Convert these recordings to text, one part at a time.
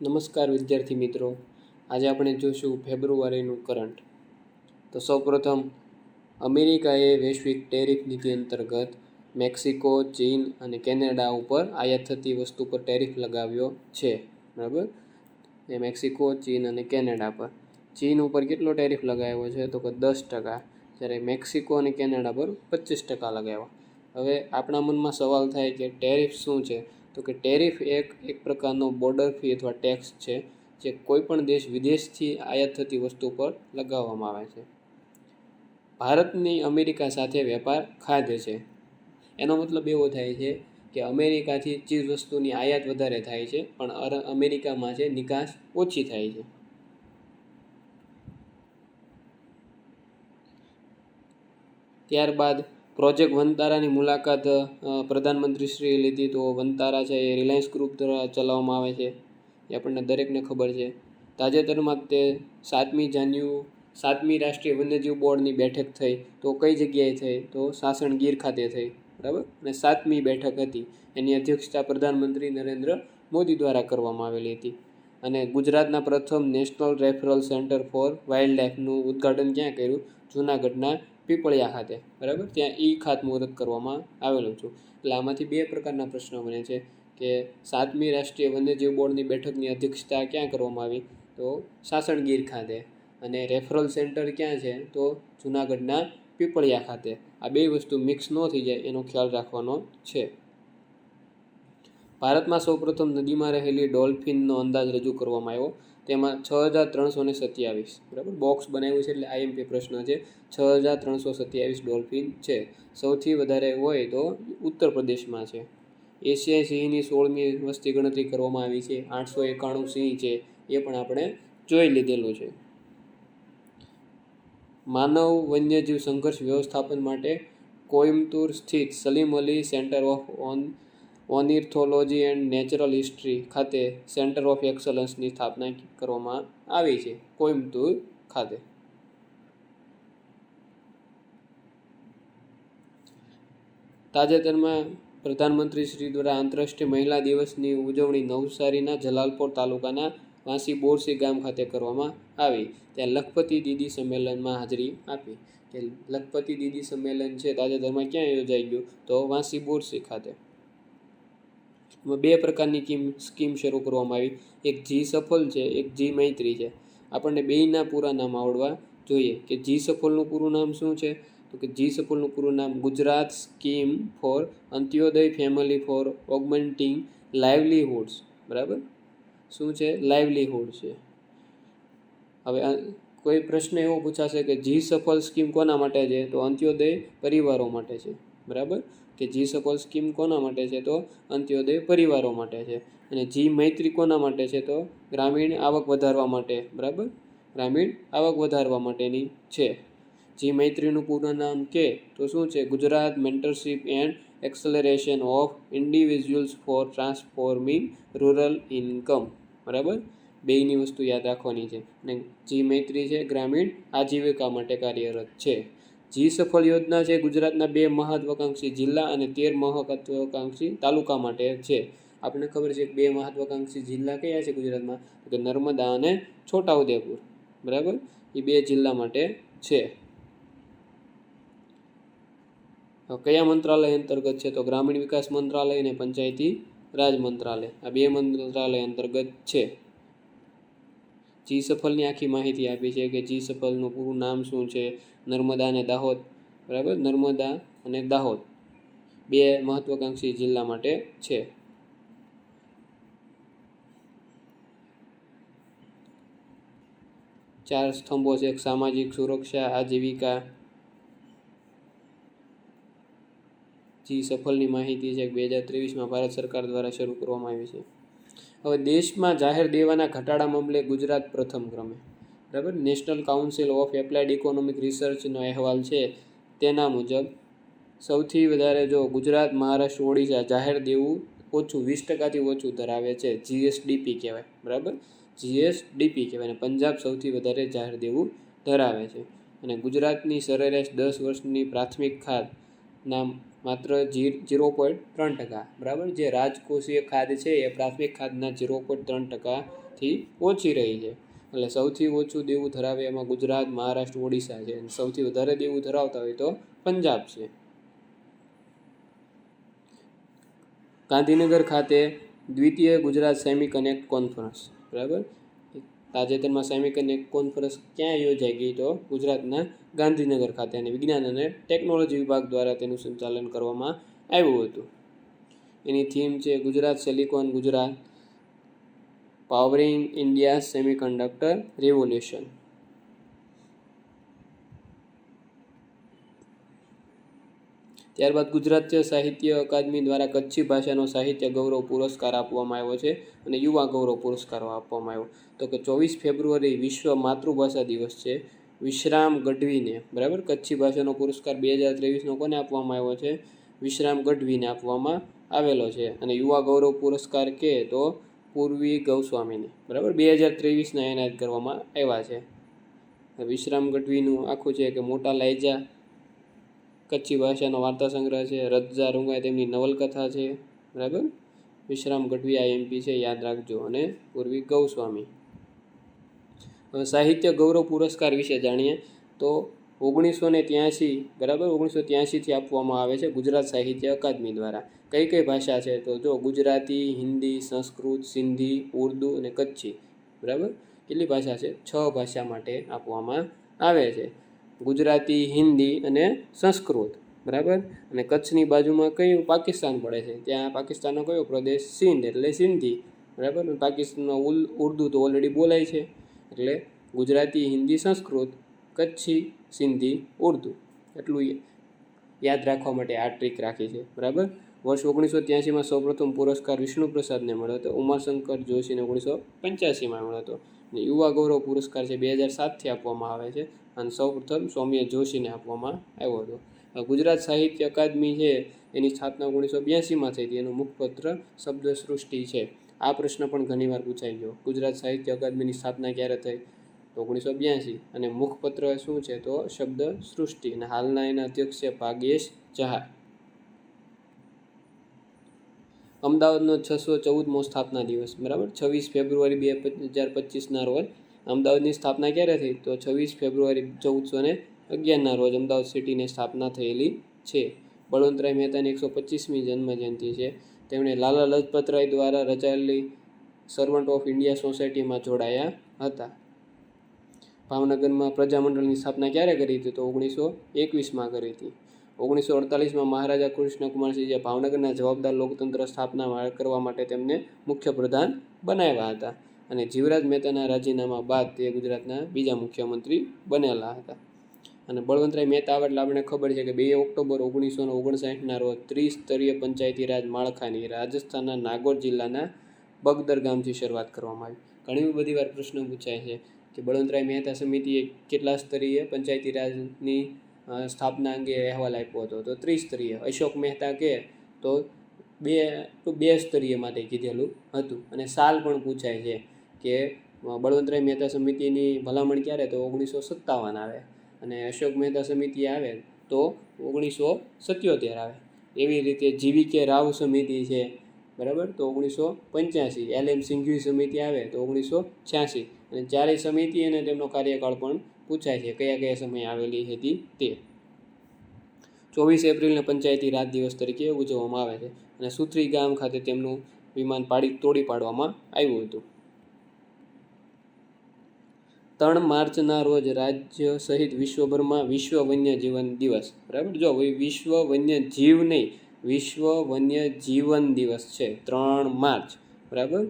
નમસ્કાર વિદ્યાર્થી મિત્રો, આજે આપણે જોઈશું ફેબ્રુઆરીનું કરંટ. તો સૌપ્રથમ અમેરિકાએ વૈશ્વિક ટેરિફ નીતિ અંતર્ગત મેક્સિકો, ચીન અને કેનેડા ઉપર આયાત થતી વસ્તુ પર ટેરિફ લગાવ્યો છે. બરાબર, એ મેક્સિકો, ચીન અને કેનેડા પર. ચીન ઉપર કેટલો ટેરિફ લગાવ્યો છે? તો કે 10%, જ્યારે મેક્સિકો અને કેનેડા પર 25% લગાવ્યો. હવે આપણા મનમાં સવાલ થાય કે ટેરિફ શું છે? તો કે ટેરિફ એક પ્રકારનો બોર્ડર ફી અથવા ટેક્સ છે, જે કોઈપણ દેશ વિદેશથી આયાત થતી વસ્તુ પર લગાવવામાં આવે છે. ભારતની અમેરિકા સાથે વેપાર ખાધે છે. એનો મતલબ એવો થાય છે કે અમેરિકાથી ચીજ વસ્તુની આયાત વધારે થાય છે, પણ અમેરિકામાં છે નિકાસ ઓછી થાય છે. ત્યારબાદ પ્રોજેક્ટ વનતારાની મુલાકાત પ્રધાનમંત્રીશ્રીએ લીધી. તો વનતારા છે એ રિલાયન્સ ગ્રુપ દ્વારા ચલાવવામાં આવે છે, એ આપણને દરેકને ખબર છે. તાજેતરમાં તે 7મી રાષ્ટ્રીય વન્યજીવ બોર્ડની બેઠક થઈ. તો કઈ જગ્યાએ થઈ? તો સાસણ ગીર ખાતે થઈ. બરાબર, અને 7મી બેઠક હતી, એની અધ્યક્ષતા પ્રધાનમંત્રી નરેન્દ્ર મોદી દ્વારા કરવામાં આવેલી હતી. અને ગુજરાતના પ્રથમ national referral centre for wild લાઇફનું ઉદ્ઘાટન ક્યાં કર્યું? જૂનાગઢના પીપળિયા ખાતે. બરાબર, ત્યાં ખાતમુહૂર્ત કરવામાં આવેલું છે. એટલે આમાંથી બે પ્રકારના પ્રશ્નો બને છે કે 7મી રાષ્ટ્રીય વન્યજીવ બોર્ડની બેઠકની અધ્યક્ષતા ક્યાં કરવામાં આવી? તો સાસણ ગીર ખાતે. અને રેફરલ સેન્ટર ક્યાં છે? તો જૂનાગઢના પીપળિયા ખાતે. આ બે વસ્તુ મિક્સ ન થઈ જાય એનો ખ્યાલ રાખવાનો છે. ભારતમાં સૌપ્રથમ નદીમાં રહેલી ડોલ્ફિનનો અંદાજ રજૂ કરવામાં આવ્યો. તેમાં 6327, બરાબર, બોક્સ બનાવ્યું છે એટલે આઈએમપી પ્રશ્ન છે. 6327 ડોલ્ફિન છે. સૌથી વધારે હોય તો ઉત્તર પ્રદેશમાં છે. એશિયાઈ સિંહની 16મી વસ્તી ગણતરી કરવામાં આવી છે. 891 સિંહ છે, એ પણ આપણે જોઈ લીધેલું છે. માનવ વન્યજીવ સંઘર્ષ વ્યવસ્થાપન માટે કોઈમ્બતુર સ્થિત Salim Ali centre of ornithology and natural history ખાતે સેન્ટર ઓફ એક્સલન્સની સ્થાપના કરવામાં આવી છે, કોઈમ્બતુર ખાતે. તાજેતરમાં પ્રધાનમંત્રી શ્રી દ્વારા આંતરરાષ્ટ્રીય મહિલા દિવસની ઉજવણી નવસારીના જલાલપોર તાલુકાના વાંસી બોરસી ગામ ખાતે કરવામાં આવી. ત્યાં લખપતિ દીદી સંમેલનમાં હાજરી આપી. કે લખપતિ દીદી સંમેલન છે તાજેતરમાં ક્યાં યોજાઈ ગયું? તો વાંસી બોરસી ખાતે. બે પ્રકારની સ્કીમ શરૂ કરવામાં આવી. એક જી સફળ છે, એક જી મૈત્રી છે. આપણને બેયના પૂરા નામ આવડવા જોઈએ. કે જી સફળનું પૂરું નામ શું છે? તો કે જી સફળનું પૂરું નામ Gujarat scheme for Antyodaya family for augmenting livelihoods. બરાબર, શું છે? લાઇવલીહુડ છે. હવે કોઈ પ્રશ્ન એવો પૂછાશે કે જી સફળ સ્કીમ કોના માટે છે? તો અંત્યોદય પરિવારો માટે છે. બરાબર, કે જી સફળ સ્કીમ કોના માટે છે? તો અંત્યોદય પરિવારો માટે છે. અને જી મૈત્રી કોના માટે છે? તો ગ્રામીણ આવક વધારવા માટે. બરાબર, ગ્રામીણ આવક વધારવા માટેની છે. જી મૈત્રીનું પૂરું નામ કે તો શું છે? Gujarat mentorship and acceleration of individuals for transforming rural income. બરાબર, બેયની વસ્તુ યાદ રાખવાની છે. અને જી મૈત્રી છે ગ્રામીણ આજીવિકા માટે કાર્યરત છે. જી સફળ યોજના છે ગુજરાતના 2 મહત્વાકાંક્ષી જિલ્લા અને 13 મહત્વાકાંક્ષી તાલુકા માટે છે. આપણને ખબર છે કે 2 મહત્વાકાંક્ષી જિલ્લા કયા છે ગુજરાતમાં? તો નર્મદા અને છોટાઉદેપુર. બરાબર, એ 2 જિલ્લા માટે છે. કયા મંત્રાલય અંતર્ગત છે? તો ગ્રામીણ વિકાસ મંત્રાલય અને પંચાયતી રાજ મંત્રાલય. આ 2 મંત્રાલય અંતર્ગત છે. જી સફળની આખી માહિતી આપી છે કે જી સફળનું પૂરું નામ શું છે? નર્મદા અને દાહોદ. બરાબર, નર્મદા અને દાહોદ 2 મહત્વાકાંક્ષી જિલ્લા માટે છે. ચાર સ્તંભો છે: સામાજિક સુરક્ષા, આજીવિકા. જી સફળની માહિતી છે 2023માં ભારત સરકાર દ્વારા શરૂ કરવામાં આવી છે. હવે દેશમાં જાહેર દેવાના ઘટાડા મામલે ગુજરાત પ્રથમ ક્રમે. બરાબર, national council of applied economic રિસર્ચનો અહેવાલ છે તેના મુજબ સૌથી વધારે જો ગુજરાત, મહારાષ્ટ્ર, ઓડિશા જાહેર દેવું ઓછું 20%થી ઓછું ધરાવે છે. જીએસડીપી કહેવાય. બરાબર, જીએસડીપી કહેવાય. અને પંજાબ સૌથી વધારે જાહેર દેવું ધરાવે છે. અને ગુજરાતની સરેરાશ 10 વર્ષની પ્રાથમિક ખાતના માત્ર 0.3%, બરાબર. જે રાજકોષીય ખાધ છે એ પ્રાથમિક ખાધના 0.3%થી ઓછી રહી છે. એટલે સૌથી ઓછું દેવું ધરાવે એમાં ગુજરાત, મહારાષ્ટ્ર, ઓડિશા છે. અને સૌથી વધારે દેવું ધરાવતા હોય તો પંજાબ છે. ગાંધીનગર ખાતે દ્વિતીય ગુજરાત સેમી કનેક્ટ કોન્ફરન્સ, બરાબર. તાજેતરમાં સેમી કનેક્ટ કોન્ફરન્સ ક્યાં યોજાઈ ગઈ? તો ગુજરાતના ગાંધીનગર ખાતે, અને વિજ્ઞાન અને ટેકનોલોજી વિભાગ દ્વારા તેનું સંચાલન કરવામાં આવ્યું હતું. એની થીમ છે Gujarat silicon, Gujarat powering India semiconductor revolution. ત્યારબાદ ગુજરાત સાહિત્ય અકાદમી દ્વારા કચ્છી ભાષાનો સાહિત્ય ગૌરવ પુરસ્કાર આપવામાં આવ્યો છે, અને યુવા ગૌરવ પુરસ્કારો આપવામાં આવ્યો. તો કે 24 ફેબ્રુઆરી વિશ્વ માતૃભાષા દિવસ છે. વિશ્રામ ગઢવીને, બરાબર, કચ્છી ભાષાનો પુરસ્કાર 2023નો કોને આપવામાં આવ્યો છે? વિશ્રામ ગઢવીને આપવામાં આવેલો છે. અને યુવા ગૌરવ પુરસ્કાર કે તો પૂર્વી ગૌસ્વામીને, બરાબર, 2023ના એનાયત કરવામાં આવ્યા છે. વિશ્રામ ગઢવીનું આખું છે કે મોટા લાયજા કચ્છી ભાષાનો વાર્તા સંગ્રહ છે. રજા રૂંગાય તેમની નવલકથા છે, બરાબર. વિશ્રામ ગઢવી IMP છે, યાદ રાખજો. અને પૂર્વી ગૌસ્વામી. હવે સાહિત્ય ગૌરવ પુરસ્કાર વિશે જાણીએ તો 1983, બરાબર, 1983થી આપવામાં આવે છે ગુજરાત સાહિત્ય અકાદમી દ્વારા. કઈ કઈ ભાષા છે? તો જો ગુજરાતી, હિન્દી, સંસ્કૃત, સિંધી, ઉર્દુ અને કચ્છી, બરાબર. કેટલી ભાષા છે? 6 ભાષા માટે આપવામાં આવે છે. ગુજરાતી, હિન્દી અને સંસ્કૃત, બરાબર. અને કચ્છની બાજુમાં કયું? પાકિસ્તાન પડે છે. ત્યાં પાકિસ્તાનનો કયો પ્રદેશ? સિંધ, એટલે સિંધી, બરાબર. પાકિસ્તાનમાં ઉર્દુ તો ઓલરેડી બોલાય છે, એટલે ગુજરાતી, હિન્દી, સંસ્કૃત, કચ્છી, સિંધી, ઉર્દુ. એટલું યાદ રાખવા માટે આ ટ્રીક રાખી છે, બરાબર. વર્ષ 1983માં સૌપ્રથમ પુરસ્કાર વિષ્ણુપ્રસાદને મળ્યો હતો. ઉમાશંકર જોશીને 1985માં મળ્યો હતો. અને યુવા ગૌરવ પુરસ્કાર છે 2007થી આપવામાં આવે છે, અને સૌપ્રથમ સૌમ્ય જોશીને આપવામાં આવ્યો હતો. ગુજરાત સાહિત્ય અકાદમી છે એની સ્થાપના 1982માં થઈ હતી. એનું મુખપત્ર શબ્દ સૃષ્ટિ છે. આ પ્રશ્ન પણ ઘણીવાર પૂછાઈ ગયો. ગુજરાત સાહિત્ય અકાદમીની સ્થાપના ક્યારે થઈ? તો 1982. અને મુખપત્ર શું છે? તો શબ્દ સૃષ્ટિ. અને હાલના એના અધ્યક્ષ છે ભાગેશ ઝા. અમદાવાદનો 614મો સ્થાપના દિવસ, બરાબર, 26 ફેબ્રુઆરી 2025ના રોજ. અમદાવાદની સ્થાપના ક્યારે થઈ? તો 26 ફેબ્રુઆરી 1411ના રોજ અમદાવાદ સિટીની સ્થાપના થયેલી છે. બળવંતરાય મહેતાની 125મી જન્મજયંતિ છે. તેમણે લાલા લજપતરાય દ્વારા રચાયેલી સર્વન્ટ ઓફ ઇન્ડિયા સોસાયટીમાં જોડાયા હતા. ભાવનગરમાં પ્રજામંડળની સ્થાપના ક્યારે કરી હતી? તો 1921માં કરી હતી. 1948માં મહારાજા કૃષ્ણકુમારસિંહે ભાવનગરના જવાબદાર લોકતંત્ર સ્થાપના કરવા માટે તેમને મુખ્ય પ્રધાન બનાવ્યા હતા. અને જીવરાજ મહેતાના રાજીનામા બાદ તે ગુજરાતના બીજા મુખ્યમંત્રી બનેલા હતા. અને બળવંતરાય મહેતા આવે એટલે આપણે ખબર છે કે 2 ઓક્ટોબર 1959ના રોજ ત્રિસ્તરીય પંચાયતી રાજ માળખાની રાજસ્થાનના નાગોર જિલ્લાના બગદર ગામથી શરૂઆત કરવામાં આવી. ઘણી બધી વાર પ્રશ્ન પૂછાય છે કે બળવંતરાય મહેતા સમિતિએ કેટલા સ્તરીય પંચાયતી રાજની સ્થાપના અંગે અહેવાલ આપ્યો હતો? તો ત્રિસ્તરીય. અશોક મહેતા કે તો બે સ્તરીય માટે કીધેલું હતું. અને સાલ પણ પૂછાય છે કે બળવંતરાય મહેતા સમિતિની ભલામણ ક્યારે? તો 1957 આવે. અને અશોક મહેતા સમિતિ આવે તો 1977 આવે. એવી રીતે GVK રાવ સમિતિ છે, બરાબર, તો 1985. LM સિંઘવી સમિતિ આવે તો 1986. અને ચારેય સમિતિ અને તેમનો કાર્યકાળ પણ પૂછાય છે, કયા કયા સમયે આવેલી હતી તે. 24 એપ્રિલને પંચાયતી રાજ દિવસ તરીકે ઉજવવામાં આવે છે. અને સુથરી ગામ ખાતે તેમનું વિમાન તોડી પાડવામાં આવ્યું હતું. 3 માર્ચના રોજ રાજ્ય સહિત વિશ્વભરમાં વિશ્વ વન્યજીવન દિવસ, બરાબર. જો વિશ્વ વન્યજીવ નહીં, વિશ્વ વન્યજીવન દિવસ છે 3 માર્ચ, બરાબર.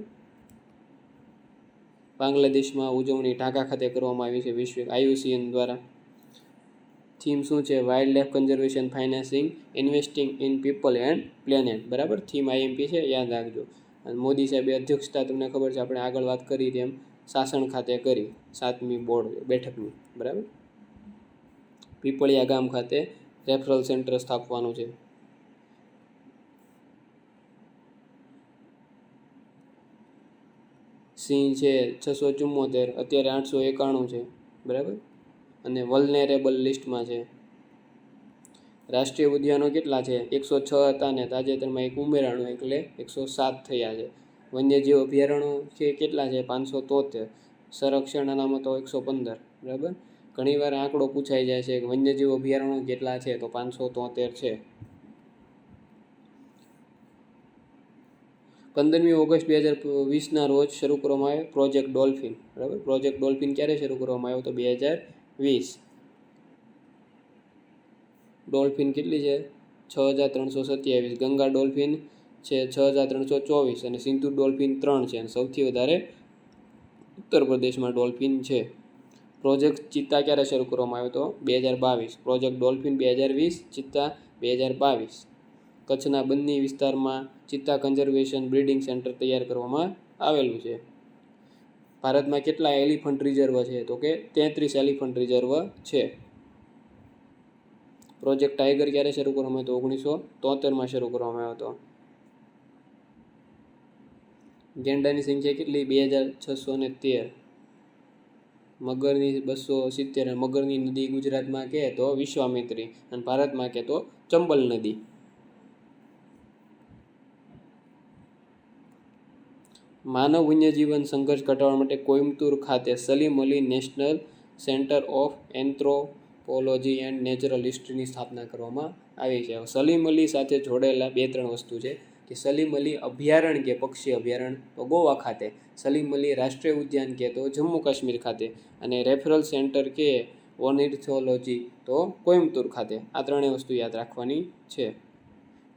બાંગ્લાદેશમાં ઉજવણી ઢાકા ખાતે કરવામાં આવી છે વિશ્વ IUCN દ્વારા. થીમ શું છે? Wild life conservation, financing, investing in people and planet, બરાબર. થીમ IMP છે, યાદ રાખજો. અને મોદી સાહેબે અધ્યક્ષતા, તમને ખબર છે, આપણે આગળ વાત કરી તેમ સાસણ ખાતે કરી 7મી બોર્ડ બેઠકની, બરાબર. પીપળિયા ગામ ખાતે રેફરલ સેન્ટર સ્થાપવાનું છે. સિંહ છે 674, અત્યારે 891 છે, બરાબર. અને વલ્નેરેબલ લિસ્ટમાં છે. રાષ્ટ્રીય ઉદ્યાનો કેટલા છે? 106 હતા અને તાજેતરમાં એક ઉમેરાણું એટલે 107 થયા છે. વન્યજીવ અભયારણ્યો છે કેટલા છે? 573. સંરક્ષણ અનામતો 115. બરાબર. ઘણીવાર આંકડો પૂછાઈ જાય છે કે વન્યજીવ અભયારણ્યો કેટલા છે? તો 573 છે. 15મી ઓગસ્ટ 2020ના રોજ શરૂ કરવામાં આવ્યો પ્રોજેક્ટ ડોલ્ફિન. બરાબર. પ્રોજેક્ટ ડોલ્ફિન ક્યારે શરૂ કરવામાં આવ્યો? તો 2020. ડોલ્ફિન કેટલી છે? 6327. ગંગા ડોલ્ફિન છે 6324 અને સિંધુ ડોલ્ફિન 3 છે અને સૌથી વધારે ઉત્તર પ્રદેશમાં ડોલ્ફિન છે. પ્રોજેક્ટ ચિત્તા ક્યારે શરૂ કરવામાં આવ્યો? તો 2022. પ્રોજેક્ટ ડોલ્ફિન 2020, ચિત્તા 2022. કચ્છના બન્ની વિસ્તારમાં ચિત્તા કન્ઝર્વેશન બ્રીડિંગ સેન્ટર તૈયાર કરવામાં આવેલું છે. ભારતમાં કેટલા એલિફન્ટ રિઝર્વ છે? તો કે 33 એલિફન્ટ રિઝર્વ છે. પ્રોજેક્ટ ટાઈગર ક્યારે શરૂ કરવામાં આવ્યો? તો 1973માં શરૂ કરવામાં આવ્યો હતો. ગેંડાની સંખ્યા કેટલી? 2613. મગરની 270. મગરની નદી ગુજરાતમાં કે તો વિશ્વામિત્રી અને ભારતમાં કે તો ચંબલ નદી. માનવ વન્યજીવન સંઘર્ષ ઘટાડવા માટે કોઈમ્બતુર ખાતે Salim Ali national centre of anthropology and natural હિસ્ટ્રીની સ્થાપના કરવામાં આવી છે. સલીમ અલી સાથે જોડાયેલા 2-3 વસ્તુ છે કે સલીમ અલી અભયારણ્ય કે પક્ષી અભયારણ્ય તો ગોવા ખાતે, સલીમ અલી રાષ્ટ્રીય ઉદ્યાન કે તો જમ્મુ કાશ્મીર ખાતે અને રેફરલ સેન્ટર કે ઓર્નિથોલોજી તો કોઈમ્બતુર ખાતે. આ 3 વસ્તુ યાદ રાખવાની છે.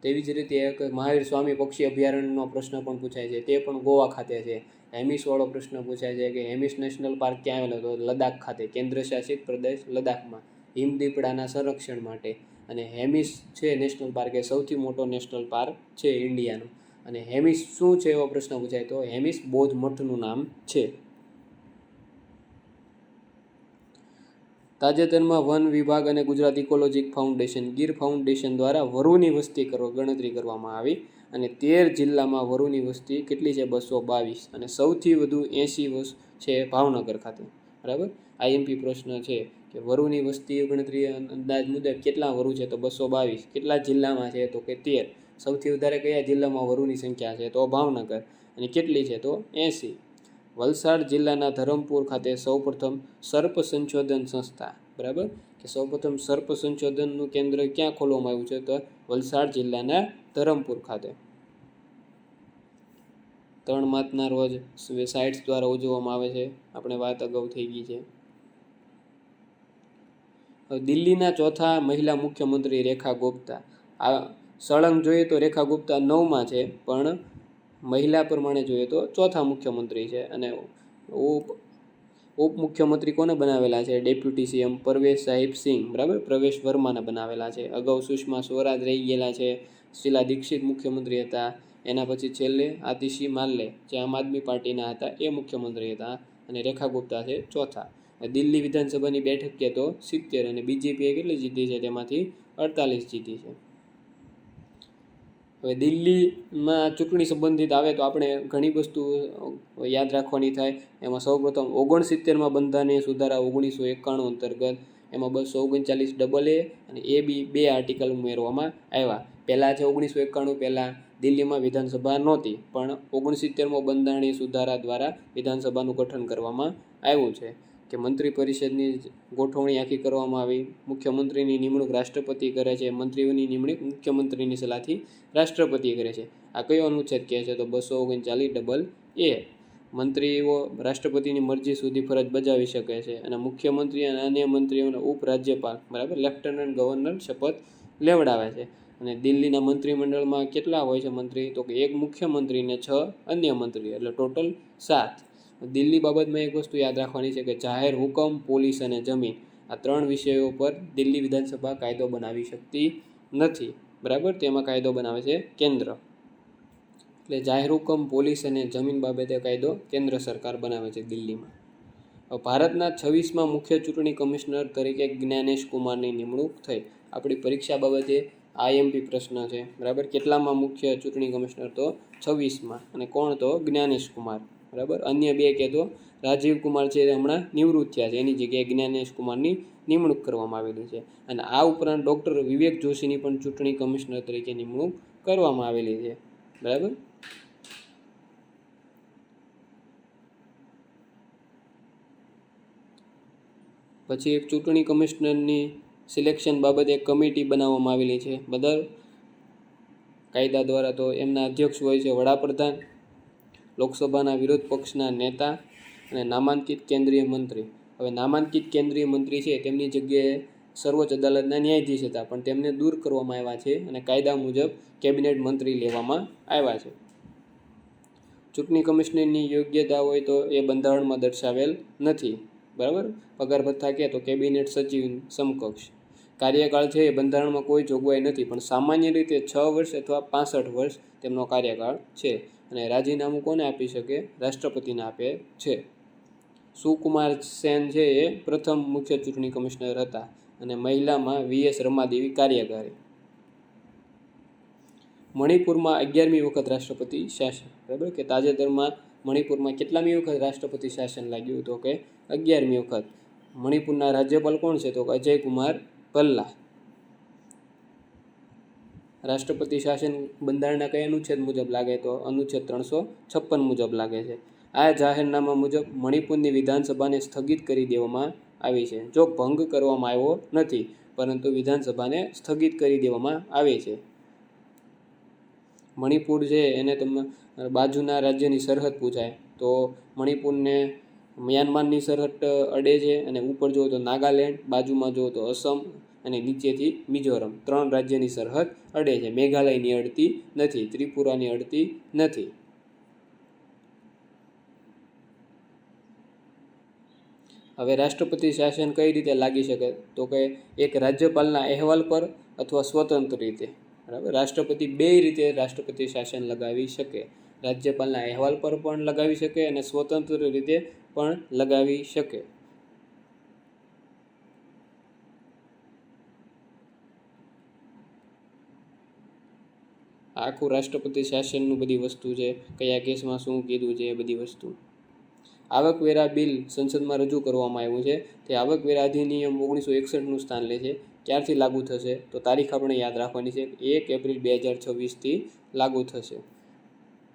તેવી જ રીતે એક મહાવીર સ્વામી પક્ષી અભયારણ્યનો પ્રશ્ન પણ પૂછાય છે, તે પણ ગોવા ખાતે છે. હેમિસવાળો પ્રશ્ન પૂછાય છે કે હેમિસ નેશનલ પાર્ક ક્યાં આવેલો? તો લદ્દાખ ખાતે, કેન્દ્રશાસિત પ્રદેશ લદ્દાખમાં, હિમદીપડાના સંરક્ષણ માટે. અને હેમિસ છે નેશનલ પાર્ક એ સૌથી મોટો નેશનલ પાર્ક છે ઇન્ડિયાનો. અને હેમિસ શું છે એવો પ્રશ્ન પૂછાય તો હેમિસ બૌદ્ધ મઠનું નામ છે. તાજેતરમાં વન વિભાગ અને Gujarat ecology foundation Gir foundation દ્વારા વરુની વસ્તી ગણતરી કરવામાં આવી અને 13 જિલ્લામાં વરુની વસ્તી કેટલી છે? 222 અને સૌથી વધુ 80 છે ભાવનગર ખાતે. બરાબર. આઈએમપી પ્રશ્ન છે કે વરુની વસ્તી ગણતરી અંદાજ મુજબ કેટલા વરુ છે? તો 222. કેટલા જિલ્લામાં છે? તો કે 13. સૌથી વધારે કયા જિલ્લામાં વરુની સંખ્યા છે? તો ભાવનગર. અને કેટલી છે? તો 80. વલસાડ જિલ્લાના ધરમપુર ખાતે સૌપ્રથમ સર્પ સંશોધન સંસ્થા. બરાબર. કે સૌપ્રથમ સર્પ સંશોધનનું કેન્દ્ર ક્યાં ખોલવામાં આવ્યું છે? તો વલસાડ જિલ્લાના ધરમપુર ખાતે. 3 માર્ચના રોજ સાઇટ્સ દ્વારા ઉજવવામાં આવે છે. આપણે વાત અગાઉ થઈ ગઈ છે. દિલ્હીના ચોથા મહિલા મુખ્યમંત્રી રેખા ગુપ્તા. આ સળંગ જોઈએ તો રેખા ગુપ્તા 9માં છે, પણ મહિલા પ્રમાણે જોઈએ તો ચોથા મુખ્યમંત્રી છે. અને ઉપમુખ્યમંત્રી કોને બનાવેલા છે? ડેપ્યુટી સીએમ પરવેશ સાહિબ સિંહ. બરાબર. પ્રવેશ વર્માને બનાવેલા છે. અગાઉ સુષ્મા સ્વરાજ રહી ગયેલા છે. શીલા દીક્ષિત મુખ્યમંત્રી હતા. એના પછી છેલ્લે આતિશી માલ્લે જે આમ આદમી પાર્ટીના હતા એ મુખ્યમંત્રી હતા. અને રેખા ગુપ્તા છે ચોથા. દિલ્હી વિધાનસભાની બેઠક કે તો 70 અને બીજેપીએ કેટલી જીતી છે? તેમાંથી 48 જીતી છે. હવે દિલ્હીમાં ચૂંટણી સંબંધિત આવે તો આપણે ઘણી વસ્તુ યાદ રાખવાની થાય. એમાં સૌપ્રથમ 69માં બંધારણીય સુધારા 1991 અંતર્ગત એમાં 239 AA અને AB 2 આર્ટિકલ ઉમેરવામાં આવ્યા. પહેલાં છે 1991 પહેલાં દિલ્હીમાં વિધાનસભા નહોતી, પણ 69મો બંધારણીય સુધારા દ્વારા વિધાનસભાનું ગઠન કરવામાં આવ્યું છે. કે મંત્રી પરિષદની ગોઠવણી આખી કરવામાં આવી. મુખ્યમંત્રીની નિમણૂક રાષ્ટ્રપતિ કરે છે. મંત્રીઓની નિમણૂક મુખ્યમંત્રીની સલાહથી રાષ્ટ્રપતિ કરે છે. આ કયો અનુચ્છેદ કહે છે? તો 239 AA. મંત્રીઓ રાષ્ટ્રપતિની મરજી સુધી ફરજ બજાવી શકે છે અને મુખ્યમંત્રી અને અન્ય મંત્રીઓને ઉપરાજ્યપાલ બરાબર લેફ્ટનન્ટ ગવર્નર શપથ લેવડાવે છે. અને દિલ્હીના મંત્રીમંડળમાં કેટલા હોય છે મંત્રી? તો કે 1 મુખ્યમંત્રી ને 6 અન્ય મંત્રી, એટલે ટોટલ 7. દિલ્હી બાબતમાં એક વસ્તુ યાદ રાખવાની છે કે જાહેર હુકમ, પોલીસ અને જમીન આ 3 વિષયો પર દિલ્હી વિધાનસભા કાયદો બનાવી શકતી નથી. બરાબર. તેમાં કાયદો બનાવે છે કેન્દ્ર. એટલે જાહેર હુકમ, પોલીસ અને જમીન બાબતે કાયદો કેન્દ્ર સરકાર બનાવે છે દિલ્હીમાં. ભારતના 26મા મુખ્ય ચૂંટણી કમિશનર તરીકે જ્ઞાનેશ કુમારની નિમણૂક થઈ. આપણી પરીક્ષા બાબતે આઈએમપી પ્રશ્ન છે. બરાબર. કેટલામાં મુખ્ય ચૂંટણી કમિશનર? તો 26માં. અને કોણ? તો જ્ઞાનેશ કુમાર. બરાબર. અન્ય 2 કે તો રાજીવ કુમાર છે એ હમણાં નિવૃત્ત થયા છે, એની જગ્યાએ જ્ઞાનેશ કુમારની નિમણૂક કરવામાં આવેલી છે. અને આ ઉપરાંત ડૉક્ટર વિવેક જોશીની પણ ચૂંટણી કમિશનર તરીકે નિમણૂક કરવામાં આવેલી છે. બરાબર. પછી એક ચૂંટણી કમિશનરની સિલેક્શન બાબતે એક કમિટી બનાવવામાં આવેલી છે બધા કાયદા દ્વારા. તો એમના અધ્યક્ષ હોય છે વડાપ્રધાન, લોકસભાના વિરોધ પક્ષના નેતા અને નામાંકિત કેન્દ્રીય મંત્રી. હવે નામાંકિત કેન્દ્રીય મંત્રી છે તેમની જગ્યાએ સર્વોચ્ચ અદાલતના ન્યાયાધીશ હતા, પણ તેમને દૂર કરવામાં આવ્યા છે અને કાયદા મુજબ કેબિનેટ મંત્રી લેવામાં આવ્યા છે. ચૂંટણી કમિશનરની યોગ્યતા હોય તો એ બંધારણમાં દર્શાવેલ નથી. બરાબર. પગાર ભથ્થા કે તો કેબિનેટ સચિવ સમકક્ષ. કાર્યકાળ છે એ બંધારણમાં કોઈ જોગવાઈ નથી, પણ સામાન્ય રીતે 6 વર્ષ અથવા 65 વર્ષ તેમનો કાર્યકાળ છે. અને રાજીનામું કોને આપી શકે? રાષ્ટ્રપતિને આપે છે. સુકુમાર સેન છે એ પ્રથમ મુખ્ય ચૂંટણી કમિશનર હતા અને મહિલામાં વીએસ રમાદેવી કાર્યકારી. મણિપુરમાં 11મી વખત રાષ્ટ્રપતિ શાસન. બરાબર. કે તાજેતરમાં મણિપુરમાં કેટલામી વખત રાષ્ટ્રપતિ શાસન લાગ્યું? તો કે 11મી વખત. મણિપુરના રાજ્યપાલ કોણ છે? તો અજય કુમાર ભલ્લા. રાષ્ટ્રપતિ શાસન બંધારણના કયા અનુચ્છેદ મુજબ લાગે? તો અનુચ્છેદ 356 મુજબ લાગે છે. આ જાહેરનામા મુજબ મણિપુરની વિધાનસભાને સ્થગિત કરી દેવામાં આવી છે. જો ભંગ કરવામાં આવ્યો નથી, પરંતુ વિધાનસભાને સ્થગિત કરી દેવામાં આવી છે. મણિપુર છે એને તમે બાજુના રાજ્યની સરહદ પૂછાય તો મણિપુરને મ્યાનમારની સરહદ અડે છે, અને ઉપર જુઓ તો નાગાલેન્ડ, બાજુમાં જુઓ તો અસમ અને નીચેથી મિઝોરમ. 3 રાજ્યની સરહદ અડે છે. મેઘાલયની અડતી નથી, ત્રિપુરાની અડતી નથી. હવે રાષ્ટ્રપતિ શાસન કઈ રીતે લાગી શકે? તો કે એક રાજ્યપાલના અહેવાલ પર અથવા સ્વતંત્ર રીતે. બરાબર. રાષ્ટ્રપતિ 2 રીતે રાષ્ટ્રપતિ શાસન લગાવી શકે. રાજ્યપાલના અહેવાલ પર પણ લગાવી શકે અને સ્વતંત્ર રીતે પણ લગાવી શકે. આખું રાષ્ટ્રપતિ શાસનનું બધી વસ્તુ છે, કયા કેસમાં શું કીધું છે એ બધી વસ્તુ. આવકવેરા બિલ સંસદમાં રજૂ કરવામાં આવ્યું છે. તે આવકવેરા અધિનિયમ 1961નું સ્થાન લે છે. ક્યારથી લાગુ થશે? તો તારીખ આપણે યાદ રાખવાની છે. 1 એપ્રિલ 2026થી લાગુ થશે.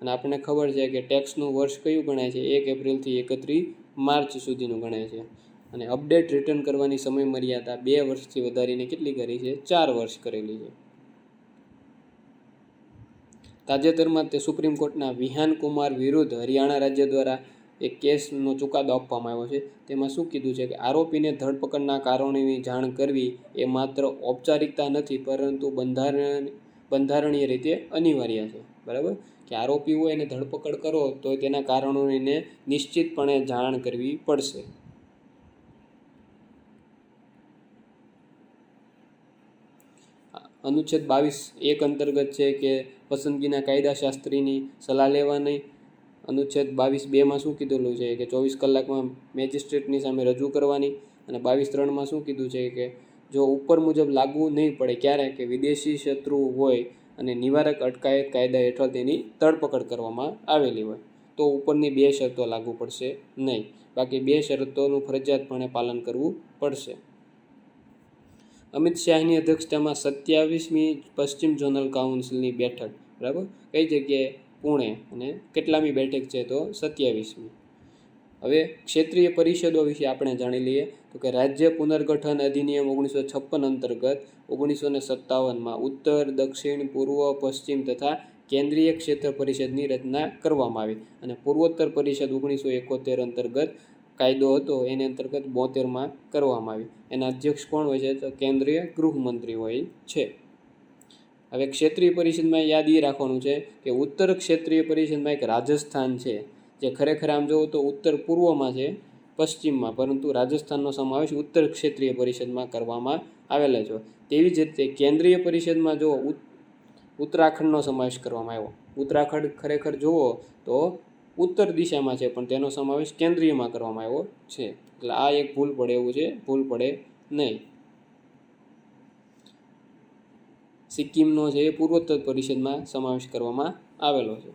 અને આપણને ખબર છે કે ટેક્સનું વર્ષ કયું ગણાય છે? 1 એપ્રિલથી 31 માર્ચ સુધીનું ગણાય છે. અને અપડેટ રિટર્ન કરવાની સમય મર્યાદા 2 વર્ષથી વધારીને કેટલી કરી છે? 4 વર્ષ કરેલી છે. તાજેતરમાં તે સુપ્રીમ કોર્ટના વિહાન કુમાર વિરુદ્ધ હરિયાણા રાજ્ય દ્વારા એક કેસનો ચુકાદો આપવામાં આવ્યો છે. તેમાં શું કીધું છે કે આરોપીને ધરપકડના કારણોની જાણ કરવી એ માત્ર ઔપચારિકતા નથી, પરંતુ બંધારણીય રીતે અનિવાર્ય છે. બરાબર. કે આરોપી હોય એને ધરપકડ કરો તો તેના કારણોને નિશ્ચિતપણે જાણ કરવી પડશે. અનુચ્છેદ 22(1) અંતર્ગત છે કે પસંદગીના કાયદાશાસ્ત્રીની સલાહ લેવાની. અનુચ્છેદ 22(2) શું કીધેલું છે કે 24 કલાકમાં મેજિસ્ટ્રેટની સામે રજૂ કરવાની. અને 22(3) શું કીધું છે કે જો ઉપર મુજબ લાગુ નહીં પડે, ક્યારે? કે વિદેશી શત્રુ હોય અને નિવારક અટકાયત કાયદા હેઠળ તેની ધરપકડ કરવામાં આવેલી હોય તો ઉપરની 2 શરતો લાગુ પડશે નહીં. બાકી 2 શરતોનું ફરજિયાતપણે પાલન કરવું પડશે. અમિત શાહની અધ્યક્ષતામાં 27મી પશ્ચિમ ઝોનલ કાઉન્સિલની બેઠક. બરાબર. કઈ જગ્યાએ? પુણે. અને કેટલામી બેઠક છે? તો 27મી. હવે ક્ષેત્રીય પરિષદો વિશે આપણે જાણી લઈએ. તો કે રાજ્ય પુનર્ગઠન અધિનિયમ 1956 અંતર્ગત 1957માં ઉત્તર, દક્ષિણ, પૂર્વ, પશ્ચિમ તથા કેન્દ્રીય ક્ષેત્ર પરિષદની રચના કરવામાં આવી. અને પૂર્વોત્તર પરિષદ 1971 અંતર્ગત કાયદો હતો, એની અંતર્ગત 72માં કરવામાં આવી. એના અધ્યક્ષ કોણ હોય છે? તો કેન્દ્રીય ગૃહમંત્રી હોય છે. હવે ક્ષેત્રીય પરિષદમાં યાદ એ રાખવાનું છે કે ઉત્તર ક્ષેત્રીય પરિષદમાં એક રાજસ્થાન છે, જે ખરેખર આમ જોવું તો ઉત્તર પૂર્વમાં છે, પશ્ચિમમાં, પરંતુ રાજસ્થાનનો સમાવેશ ઉત્તર ક્ષેત્રીય પરિષદમાં કરવામાં આવેલો છે. તેવી જ રીતે કેન્દ્રીય પરિષદમાં જો ઉત્તરાખંડનો સમાવેશ કરવામાં આવ્યો. ઉત્તરાખંડ ખરેખર જુઓ તો ઉત્તર દિશામાં છે, પણ તેનો સમાવેશ કેન્દ્રીયમાં કરવામાં આવ્યો છે. એટલે આ એક ભૂલ પડે એવું છે, ભૂલ પડે નહીં. સિક્કિમનો છે એ પૂર્વોત્તર પરિષદમાં સમાવેશ કરવામાં આવેલો છે.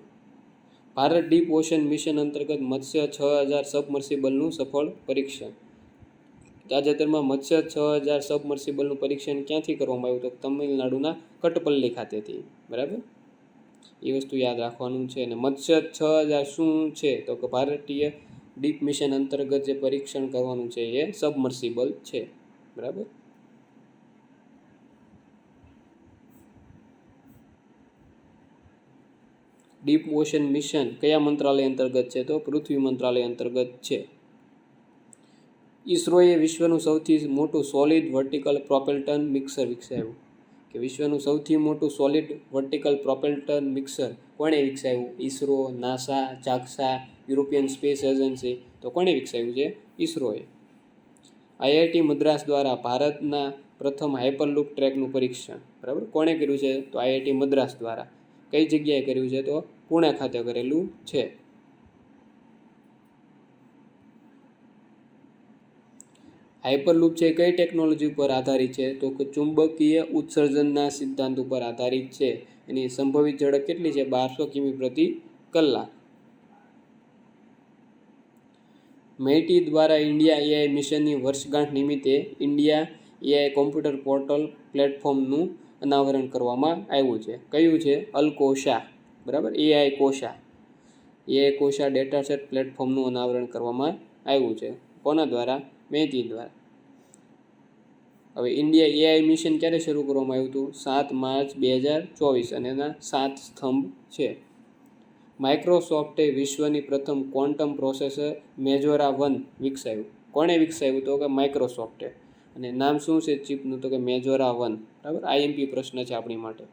ભારત ડીપ ઓશન મિશન અંતર્ગત મત્સ્ય 6000 સબમર્સિબલનું સફળ પરીક્ષણ. તાજેતરમાં મત્સ્ય 6000 સબમર્સિબલનું પરીક્ષણ ક્યાંથી કરવામાં આવ્યું? તો તમિલનાડુના કટપલ્લી ખાતેથી. બરાબર, એ વસ્તુ યાદ રાખવાનું છે. અને મત્સ્ય 6000 શું છે? તો કે ભારતીય ડીપ મિશન અંતર્ગત જે પરીક્ષણ કરવાનું છે એ સબમર્સિબલ છે. બરાબર. ડીપ ઓશન મિશન કયા મંત્રાલય અંતર્ગત છે? તો પૃથ્વી મંત્રાલય અંતર્ગત છે. ઈસરોએ વિશ્વનું સૌથી મોટું સોલિડ વર્ટિકલ પ્રોપેલ્ટન મિક્સર વિકસાવ્યું. કે વિશ્વનું સૌથી મોટું સોલિડ વર્ટિકલ પ્રોપેલ્ટન મિક્સર કોણે વિકસાવ્યું? ISRO, NASA, JAXA, European space agency. તો કોણે વિકસાવ્યું છે? ઈસરોએ. આઈઆઈટી મદ્રાસ દ્વારા ભારતના પ્રથમ હાઇપરલૂપ ટ્રેકનું પરીક્ષણ. બરાબર, કોણે કર્યું છે? તો આઈઆઈટી મદ્રાસ દ્વારા. કઈ જગ્યાએ કર્યું છે? તો પુણે ખાતે કરેલું છે. હાઇપરલૂપ છે કઈ ટેકનોલોજી ઉપર આધારિત છે? તો કે ચુંબકીય ઉત્સર્જનના સિદ્ધાંત ઉપર આધારિત છે. એની સંભવિત ઝડપ કેટલી છે? 1200 કિમી પ્રતિ કલાક. મેટી દ્વારા ઇન્ડિયા એઆઈ મિશનની વર્ષગાંઠ નિમિત્તે ઇન્ડિયા એઆઈ કોમ્પ્યુટર પોર્ટલ પ્લેટફોર્મનું અનાવરણ કરવામાં આવ્યું છે. કયું છે? અલકોશા. બરાબર, એઆઈ કોશા ડેટા સેટ પ્લેટફોર્મનું અનાવરણ કરવામાં આવ્યું છે. કોના દ્વારા? મેટી દ્વારા. હવે ઇન્ડિયા એઆઈ મિશન ક્યારે શરૂ કરવામાં આવ્યું હતું? 7 માર્ચ 2024 અને એના 7 સ્તંભ છે. માઇક્રોસોફ્ટે વિશ્વની પ્રથમ ક્વોન્ટમ પ્રોસેસર મેજોરા 1 વિકસાવ્યું. કોણે વિકસાવ્યું? તો કે માઇક્રોસોફ્ટે. અને નામ શું છે ચિપનું? તો કે મેજોરા 1. બરાબર, આઈએમપી પ્રશ્ન છે આપણી માટે.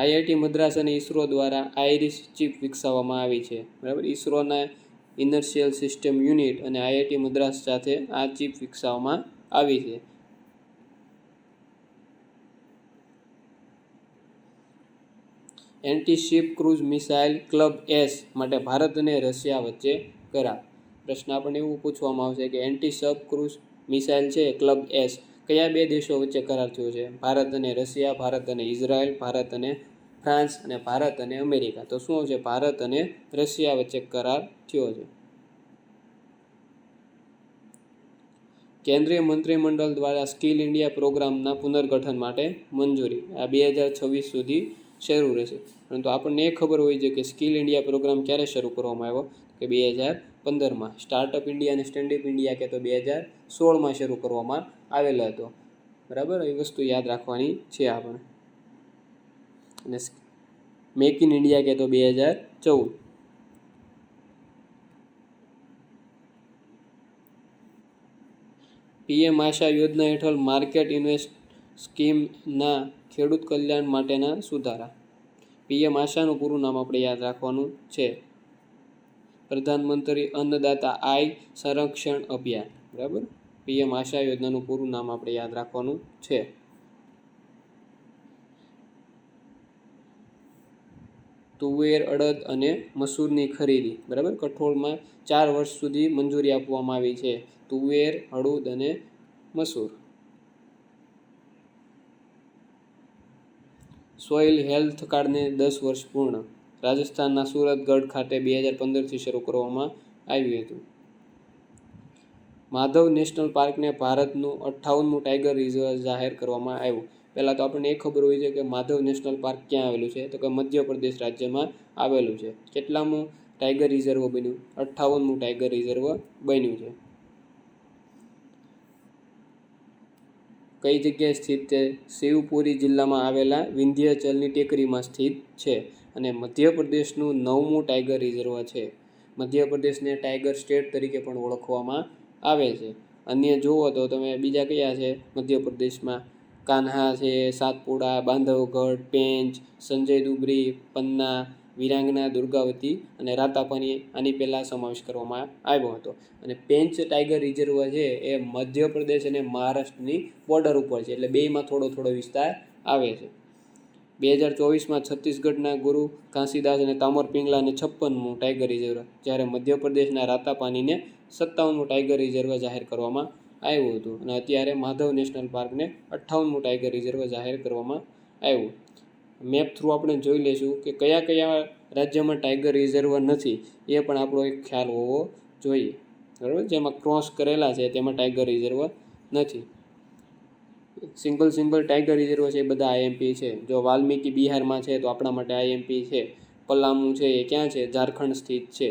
આઈઆઈટી મદ્રાસ અને ઈસરો દ્વારા આઈરિસ ચિપ વિકસાવવામાં આવી છે. બરાબર, ઈસરોના ઇનર્શિયલ સિસ્ટમ યુનિટ અને આઈઆઈટી મદ્રાસ સાથે આ ચિપ વિકસાવવામાં આવી છે. Anti ship cruise missile club S માટે ભારત અને રશિયા વચ્ચે કરાર. પ્રશ્ન આપણને એવું પૂછવામાં આવશે કે એન્ટી શિપ ક્રૂઝ મિસાઇલ છે ક્લબ એસ કયા બે દેશો વચ્ચે કરાર થયો છે? ભારત અને રશિયા, ભારત અને ઇઝરાયલ, ભારત અને ફ્રાન્સ અને ભારત અને અમેરિકા. તો શું છે? ભારત અને રશિયા વચ્ચે કરાર થયો છે. કેન્દ્રીય મંત્રીમંડળ દ્વારા સ્કિલ ઇન્ડિયા પ્રોગ્રામના પુનર્ગઠન માટે મંજૂરી. આ 2026 સુધી શરૂ રહેશે. પરંતુ આપણને એ ખબર હોય છે કે સ્કિલ ઇન્ડિયા પ્રોગ્રામ ક્યારે શરૂ કરવામાં આવ્યો? કે 2015માં. સ્ટાર્ટઅપ ઇન્ડિયા અને સ્ટેન્ડઅપ ઇન્ડિયા કે તો 2016માં શરૂ કરવામાં આવેલો હતો. બરાબર, એ વસ્તુ યાદ રાખવાની છે આપણે. અને મેક ઇન ઇન્ડિયા કે તો 2014. પીએમ આશા યોજના હેઠળ માર્કેટ ઇન્વેસ્ટ સ્કીમના ખેડૂત કલ્યાણ માટેના સુધારા. પીએમ આશાનું પૂરું નામ આપણે યાદ રાખવાનું છે. પ્રધાનમંત્રી અન્નદાતા આય સંરક્ષણ અભિયાન. બરાબર, પીએમ આશા યોજનાનું પૂરું નામ આપણે યાદ રાખવાનું છે. તુવેર, અડદ અને મસૂરની ખરીદી. બરાબર, કઠોળમાં 4 વર્ષ સુધી મંજૂરી આપવામાં આવી છે. તુવેર, અડદ અને મસૂર. સોઇલ હેલ્થ કાર્ડને 10 વર્ષ પૂર્ણ. રાજસ્થાનના સુરતગઢ ખાતે 2015થી શરૂ કરવામાં આવ્યું હતું. માધવ નેશનલ પાર્કને ભારતનું 58મું ટાઈગર રિઝર્વ જાહેર કરવામાં આવ્યું. પહેલાં તો આપણને એ ખબર હોય છે કે માધવ નેશનલ પાર્ક ક્યાં આવેલું છે? તો કે મધ્યપ્રદેશ રાજ્યમાં આવેલું છે. કેટલામું ટાઈગર રિઝર્વ બન્યું? 58મું ટાઈગર રિઝર્વ બન્યું છે. કઈ જગ્યાએ સ્થિત છે? શિવપુરી જિલ્લામાં આવેલા વિંધ્યાચલની ટેકરીમાં સ્થિત છે. અને મધ્યપ્રદેશનું 9મું ટાઈગર રિઝર્વ છે. મધ્યપ્રદેશને ટાઈગર સ્ટેટ તરીકે પણ ઓળખવામાં આવે છે. અન્ય જુઓ તો તમે બીજા કયા છે મધ્યપ્રદેશમાં? કાન્હા છે, સાતપુડા, બાંધવગઢ, પેંચ, સંજય દુબરી, પન્ના, વિરાંગના દુર્ગાવતી અને રાતાપાની આની પહેલાં સમાવેશ કરવામાં આવ્યો હતો. અને પેંચ ટાઈગર રિઝર્વ છે એ મધ્યપ્રદેશ અને મહારાષ્ટ્રની બોર્ડર ઉપર છે, એટલે બેયમાં થોડો થોડો વિસ્તાર આવે છે. 2024માં છત્તીસગઢના ગુરુ ઘાસીદાસ અને તામર પિંગલાને 56મું ટાઈગર રિઝર્વ, જ્યારે મધ્યપ્રદેશના રાતાપાનીને 57મું ટાઈગર રિઝર્વ જાહેર કરવામાં આવ્યું હતું અને અત્યારે માધવ નેશનલ પાર્કને 58મું ટાઈગર રિઝર્વ જાહેર કરવામાં આવ્યું. મેપ થ્રુ આપણે જોઈ લઈશું કે કયા કયા રાજ્યમાં ટાઈગર રિઝર્વ નથી એ પણ આપણો એક ખ્યાલ હોવો જોઈએ, બરાબર. જેમાં ક્રોસ કરેલા છે તેમાં ટાઈગર રિઝર્વ નથી. સિંગલ ટાઈગર રિઝર્વ છે એ બધા આઈએમપી છે. જો વાલ્મીકી બિહારમાં છે તો આપણા માટે આઈએમપી છે. પલામુ છે એ ક્યાં છે? ઝારખંડ સ્થિત છે.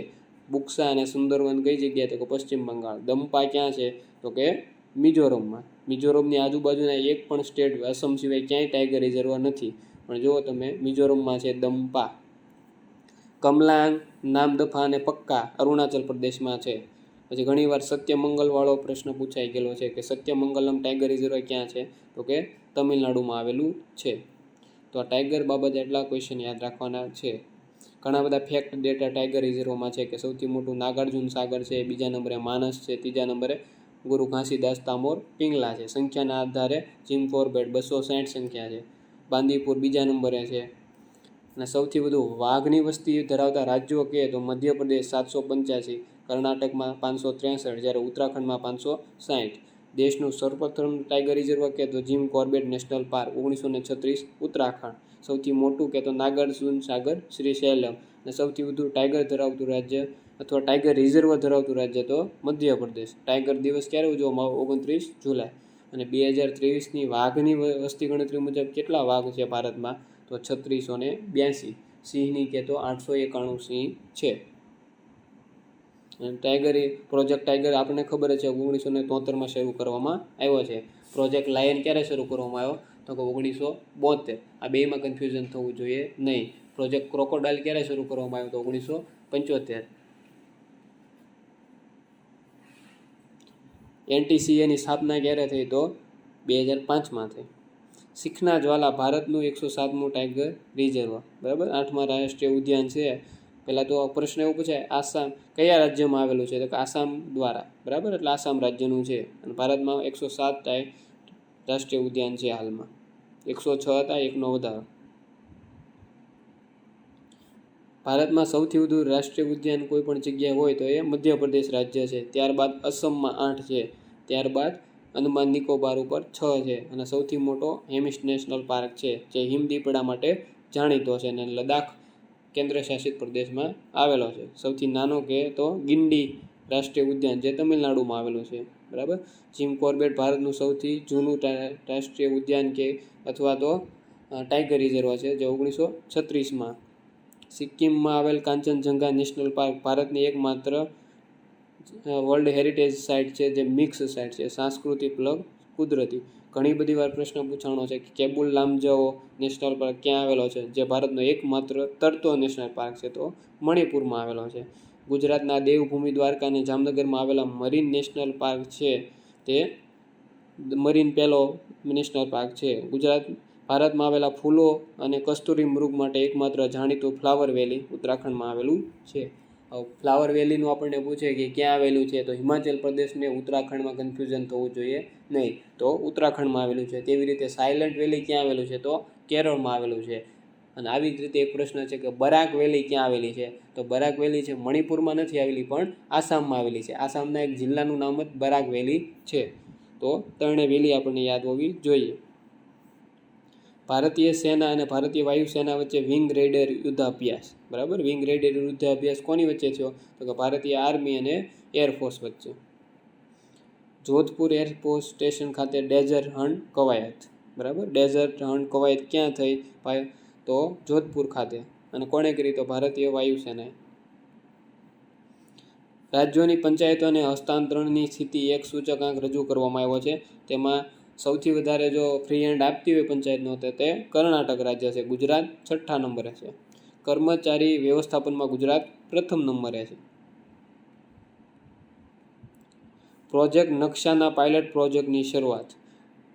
બુક્સા અને સુંદરવન કઈ જગ્યાએ? તો કે પશ્ચિમ બંગાળ. દંપા ક્યાં છે? તો કે મિઝોરમમાં. મિઝોરમની આજુબાજુના એક પણ સ્ટેટ અસમ સિવાય ક્યાંય ટાઈગર રિઝર્વ નથી, પણ જુઓ તમે મિઝોરમમાં છે દંપા. કમલાંગ, નામદફા અને પક્કા અરુણાચલ પ્રદેશમાં છે. પછી ઘણીવાર સત્યમંગલવાળો પ્રશ્ન પૂછાઈ ગયેલો છે કે સત્યમંગલમ ટાઈગર રિઝર્વ ક્યાં છે? તો કે તમિલનાડુમાં આવેલું છે. તો આ ટાઈગર બાબતે એટલા ક્વેશ્ચન યાદ રાખવાના છે. ઘણા બધા ફેક્ટ ડેટા ટાઈગર રિઝર્વમાં છે કે સૌથી મોટું નાગાર્જુન સાગર છે, બીજા નંબરે માનસ છે, ત્રીજા નંબરે ગુરુ ઘાસીદાસ તામોર પિંગલા છે. સંખ્યાના આધારે જીમ કોર્બેટ 260 સંખ્યા છે. બાંદીપુર બીજા નંબરે છે. અને સૌથી વધુ વાઘની વસ્તી ધરાવતા રાજ્યો કહે તો મધ્યપ્રદેશ 785, કર્ણાટકમાં 563, જ્યારે ઉત્તરાખંડમાં 560. દેશનું સર્વપ્રથમ ટાઈગર રિઝર્વ કહે તો Jim Corbett national park 1936, Uttarakhand. સૌથી મોટું કહે તો નાગાર્જુન સાગર શ્રીશૈલમ. અને સૌથી વધુ ટાઈગર ધરાવતું રાજ્ય અથવા ટાઈગર રિઝર્વ ધરાવતું રાજ્ય તો મધ્યપ્રદેશ. ટાઈગર દિવસ ક્યારે ઉજવવામાં આવે? 29 જુલાઈ. અને 2023ની વાઘની વસ્તી ગણતરી મુજબ કેટલા વાઘ છે ભારતમાં? તો 3682. સિંહની કે તો 891 સિંહ છે. પ્રોજેક્ટ ટાઈગર આપણને ખબર છે 1973માં શરૂ કરવામાં આવ્યો છે. પ્રોજેક્ટ લાયન ક્યારે શરૂ કરવામાં આવ્યો? તો કે 1972. આ બેમાં કન્ફ્યુઝન થવું જોઈએ નહીં. પ્રોજેક્ટ ક્રોકોડાઇલ ક્યારે શરૂ કરવામાં આવ્યો? તો 1975. NTCAની સ્થાપના ક્યારે થઈ? તો 2005માં થઈ. શીખના જ્વાલા ભારતનું 107મું ટાઈગર રિઝર્વ, બરાબર. 8મા રાષ્ટ્રીય ઉદ્યાન છે. પહેલાં તો પ્રશ્ન એવો પૂછાય, આસામ કયા રાજ્યમાં આવેલું છે? તો કે આસામ દ્વારા, બરાબર. એટલે આસામ રાજ્યનું છે. અને ભારતમાં 107 રાષ્ટ્રીય ઉદ્યાન છે હાલમાં. 106 હતા, એકનો વધારો. ભારતમાં સૌથી વધુ રાષ્ટ્રીય ઉદ્યાન કોઈ પણ જગ્યાએ હોય તો એ મધ્યપ્રદેશ રાજ્ય છે. ત્યારબાદ અસમમાં 8 છે. ત્યારબાદ અંદમાન નિકોબાર ઉપર 6 છે. અને સૌથી મોટો હેમિસ નેશનલ પાર્ક છે જે હિમદીપડા માટે જાણીતો છે અને લદ્દાખ કેન્દ્ર શાસિત પ્રદેશમાં આવેલો છે. સૌથી નાનો કે તો ગિંડી રાષ્ટ્રીય ઉદ્યાન જે તમિલનાડુમાં આવેલું છે, બરાબર. જીમ કોર્બેટ ભારતનું સૌથી જૂનું રાષ્ટ્રીય ઉદ્યાન કે અથવા તો ટાઈગર રિઝર્વ છે જે 1936માં. સિક્કિમમાં આવેલ કાંચનજંગા નેશનલ પાર્ક ભારતની એકમાત્ર વર્લ્ડ હેરિટેજ સાઇટ છે જે મિક્સ સાઇટ છે, સાંસ્કૃતિક પ્લસ કુદરતી. ઘણી બધી વાર પ્રશ્ન પૂછાણો છે કે કેબુલ લામજાઓ નેશનલ પાર્ક ક્યાં આવેલો છે? જે ભારતનો એકમાત્ર તરતો નેશનલ પાર્ક છે તો મણિપુરમાં આવેલો છે. ગુજરાતના દેવભૂમિ દ્વારકા અને જામનગરમાં આવેલા મરીન નેશનલ પાર્ક છે તે મરીન પેલો નેશનલ પાર્ક છે. ભારતમાં આવેલા ફૂલો અને કસ્તુરી મૃગ માટે એકમાત્ર જાણીતું ફ્લાવર વેલી ઉત્તરાખંડમાં આવેલું છે. ફ્લાવર વેલીનું આપણને પૂછે કે ક્યાં આવેલું છે તો હિમાચલ પ્રદેશને ઉત્તરાખંડમાં કન્ફ્યુઝન થવું જોઈએ નહીં, તો ઉત્તરાખંડમાં આવેલું છે. તેવી રીતે સાયલન્ટ વેલી ક્યાં આવેલું છે? તો કેરળમાં આવેલું છે. અને આવી જ રીતે એક પ્રશ્ન છે કે બરાક વેલી ક્યાં આવેલી છે? તો બરાક વેલી છે મણિપુરમાં નથી આવેલી પણ આસામમાં આવેલી છે. આસામના એક જિલ્લાનું નામ જ બરાક વેલી છે. તો ત્રણે વેલી આપણને યાદ હોવી જોઈએ. ભારતીય સેના અને ભારતીય વાયુસેના વચ્ચે વિંગ રેડર યુદ્ધાભ્યાસ, બરાબર. વિંગ રેડર યુદ્ધાભ્યાસ કોની વચ્ચે થયો? તો કે ભારતીય આર્મી અને એરફોર્સ વચ્ચે. જોધપુર એરફોર્સ સ્ટેશન ખાતે ડેઝર્ટ હન્ટ કવાયત, બરાબર. ડેઝર્ટ હન્ટ કવાયત ક્યાં થઈ? તો જોધપુર ખાતે. અને કોણે કરી? તો ભારતીય વાયુસેનાએ. રાજ્યોની પંચાયતોને હસ્તાંતરણની સ્થિતિ એક સૂચકાંક રજૂ કરવામાં આવ્યો છે. તેમાં સૌથી વધારે જો ફ્રી હેન્ડ આપતી હોય પંચાયતનો તો તે કર્ણાટક રાજ્ય છે. ગુજરાત 6ઠ્ઠા નંબરે છે. કર્મચારી વ્યવસ્થાપનમાં ગુજરાત પ્રથમ નંબરે છે. પ્રોજેક્ટ નકશાના પાયલટ પ્રોજેક્ટની શરૂઆત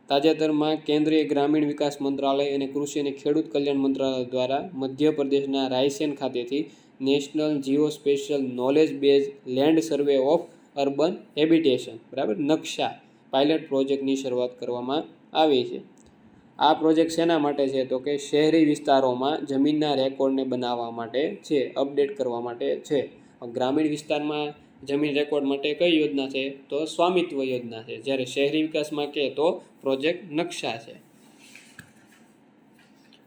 તાજેતરમાં કેન્દ્રીય ગ્રામીણ વિકાસ મંત્રાલય અને કૃષિ અને ખેડૂત કલ્યાણ મંત્રાલય દ્વારા મધ્યપ્રદેશના રાયસેન ખાતેથી national geo spatial knowledge base land survey of urban habitation, બરાબર, નકશા પાયલટ પ્રોજેક્ટની શરૂઆત કરવામાં આવી છે. આ પ્રોજેક્ટ શેના માટે છે? તો કે શહેરી વિસ્તારોમાં જમીનના રેકોર્ડને બનાવવા માટે છે, અપડેટ કરવા માટે છે. ગ્રામીણ વિસ્તારમાં જમીન રેકોર્ડ માટે કઈ યોજના છે? તો સ્વામિત્વ યોજના છે. જ્યારે શહેરી વિકાસમાં કે તો પ્રોજેક્ટ નકશા છે.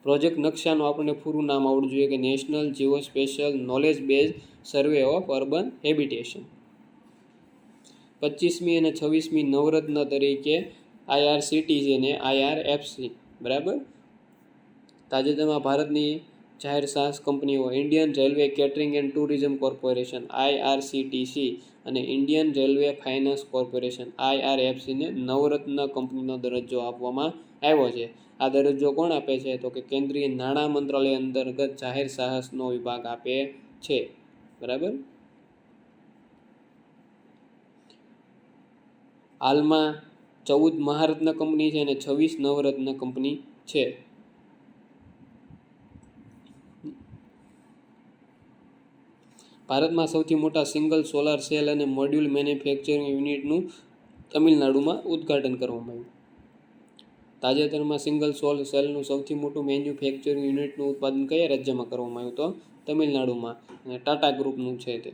પ્રોજેક્ટ નકશાનું આપણને પૂરું નામ આવડવું જોઈએ કે national geospatial knowledge base survey of urban habitation. 25મી અને 26મી નવરત્ન તરીકે IRCTC અને IRFC. બરાબર. તાજેતરમાં ભારતની જાહેર સાહસ કંપનીઓ Indian railway catering and tourism corporation IRCTC અને Indian railway finance corporation IRFC ને નવરત્ન કંપનીનો દરજ્જો આપવામાં આવ્યો છે. આ દરજ્જો કોણ આપે છે? તો કે કેન્દ્રીય નાણાં મંત્રાલય અંતર્ગત જાહેર સાહસનો વિભાગ આપે છે. બરાબર. હાલમાં 14 મહારત્ન કંપની છે અને 26 નવરત્ન કંપની છે. ભારતમાં સૌથી મોટા સિંગલ સોલાર સેલ અને મોડ્યુલ મેન્યુફેક્ચરિંગ યુનિટનું તમિલનાડુમાં ઉદ્ઘાટન કરવામાં આવ્યું. તાજેતરમાં સિંગલ સોલાર સેલનું સૌથી મોટું મેન્યુફેક્ચરિંગ યુનિટનું ઉત્પાદન કયા રાજ્યમાં કરવામાં આવ્યું? તો તમિલનાડુમાં, અને ટાટા ગ્રુપનું છે તે.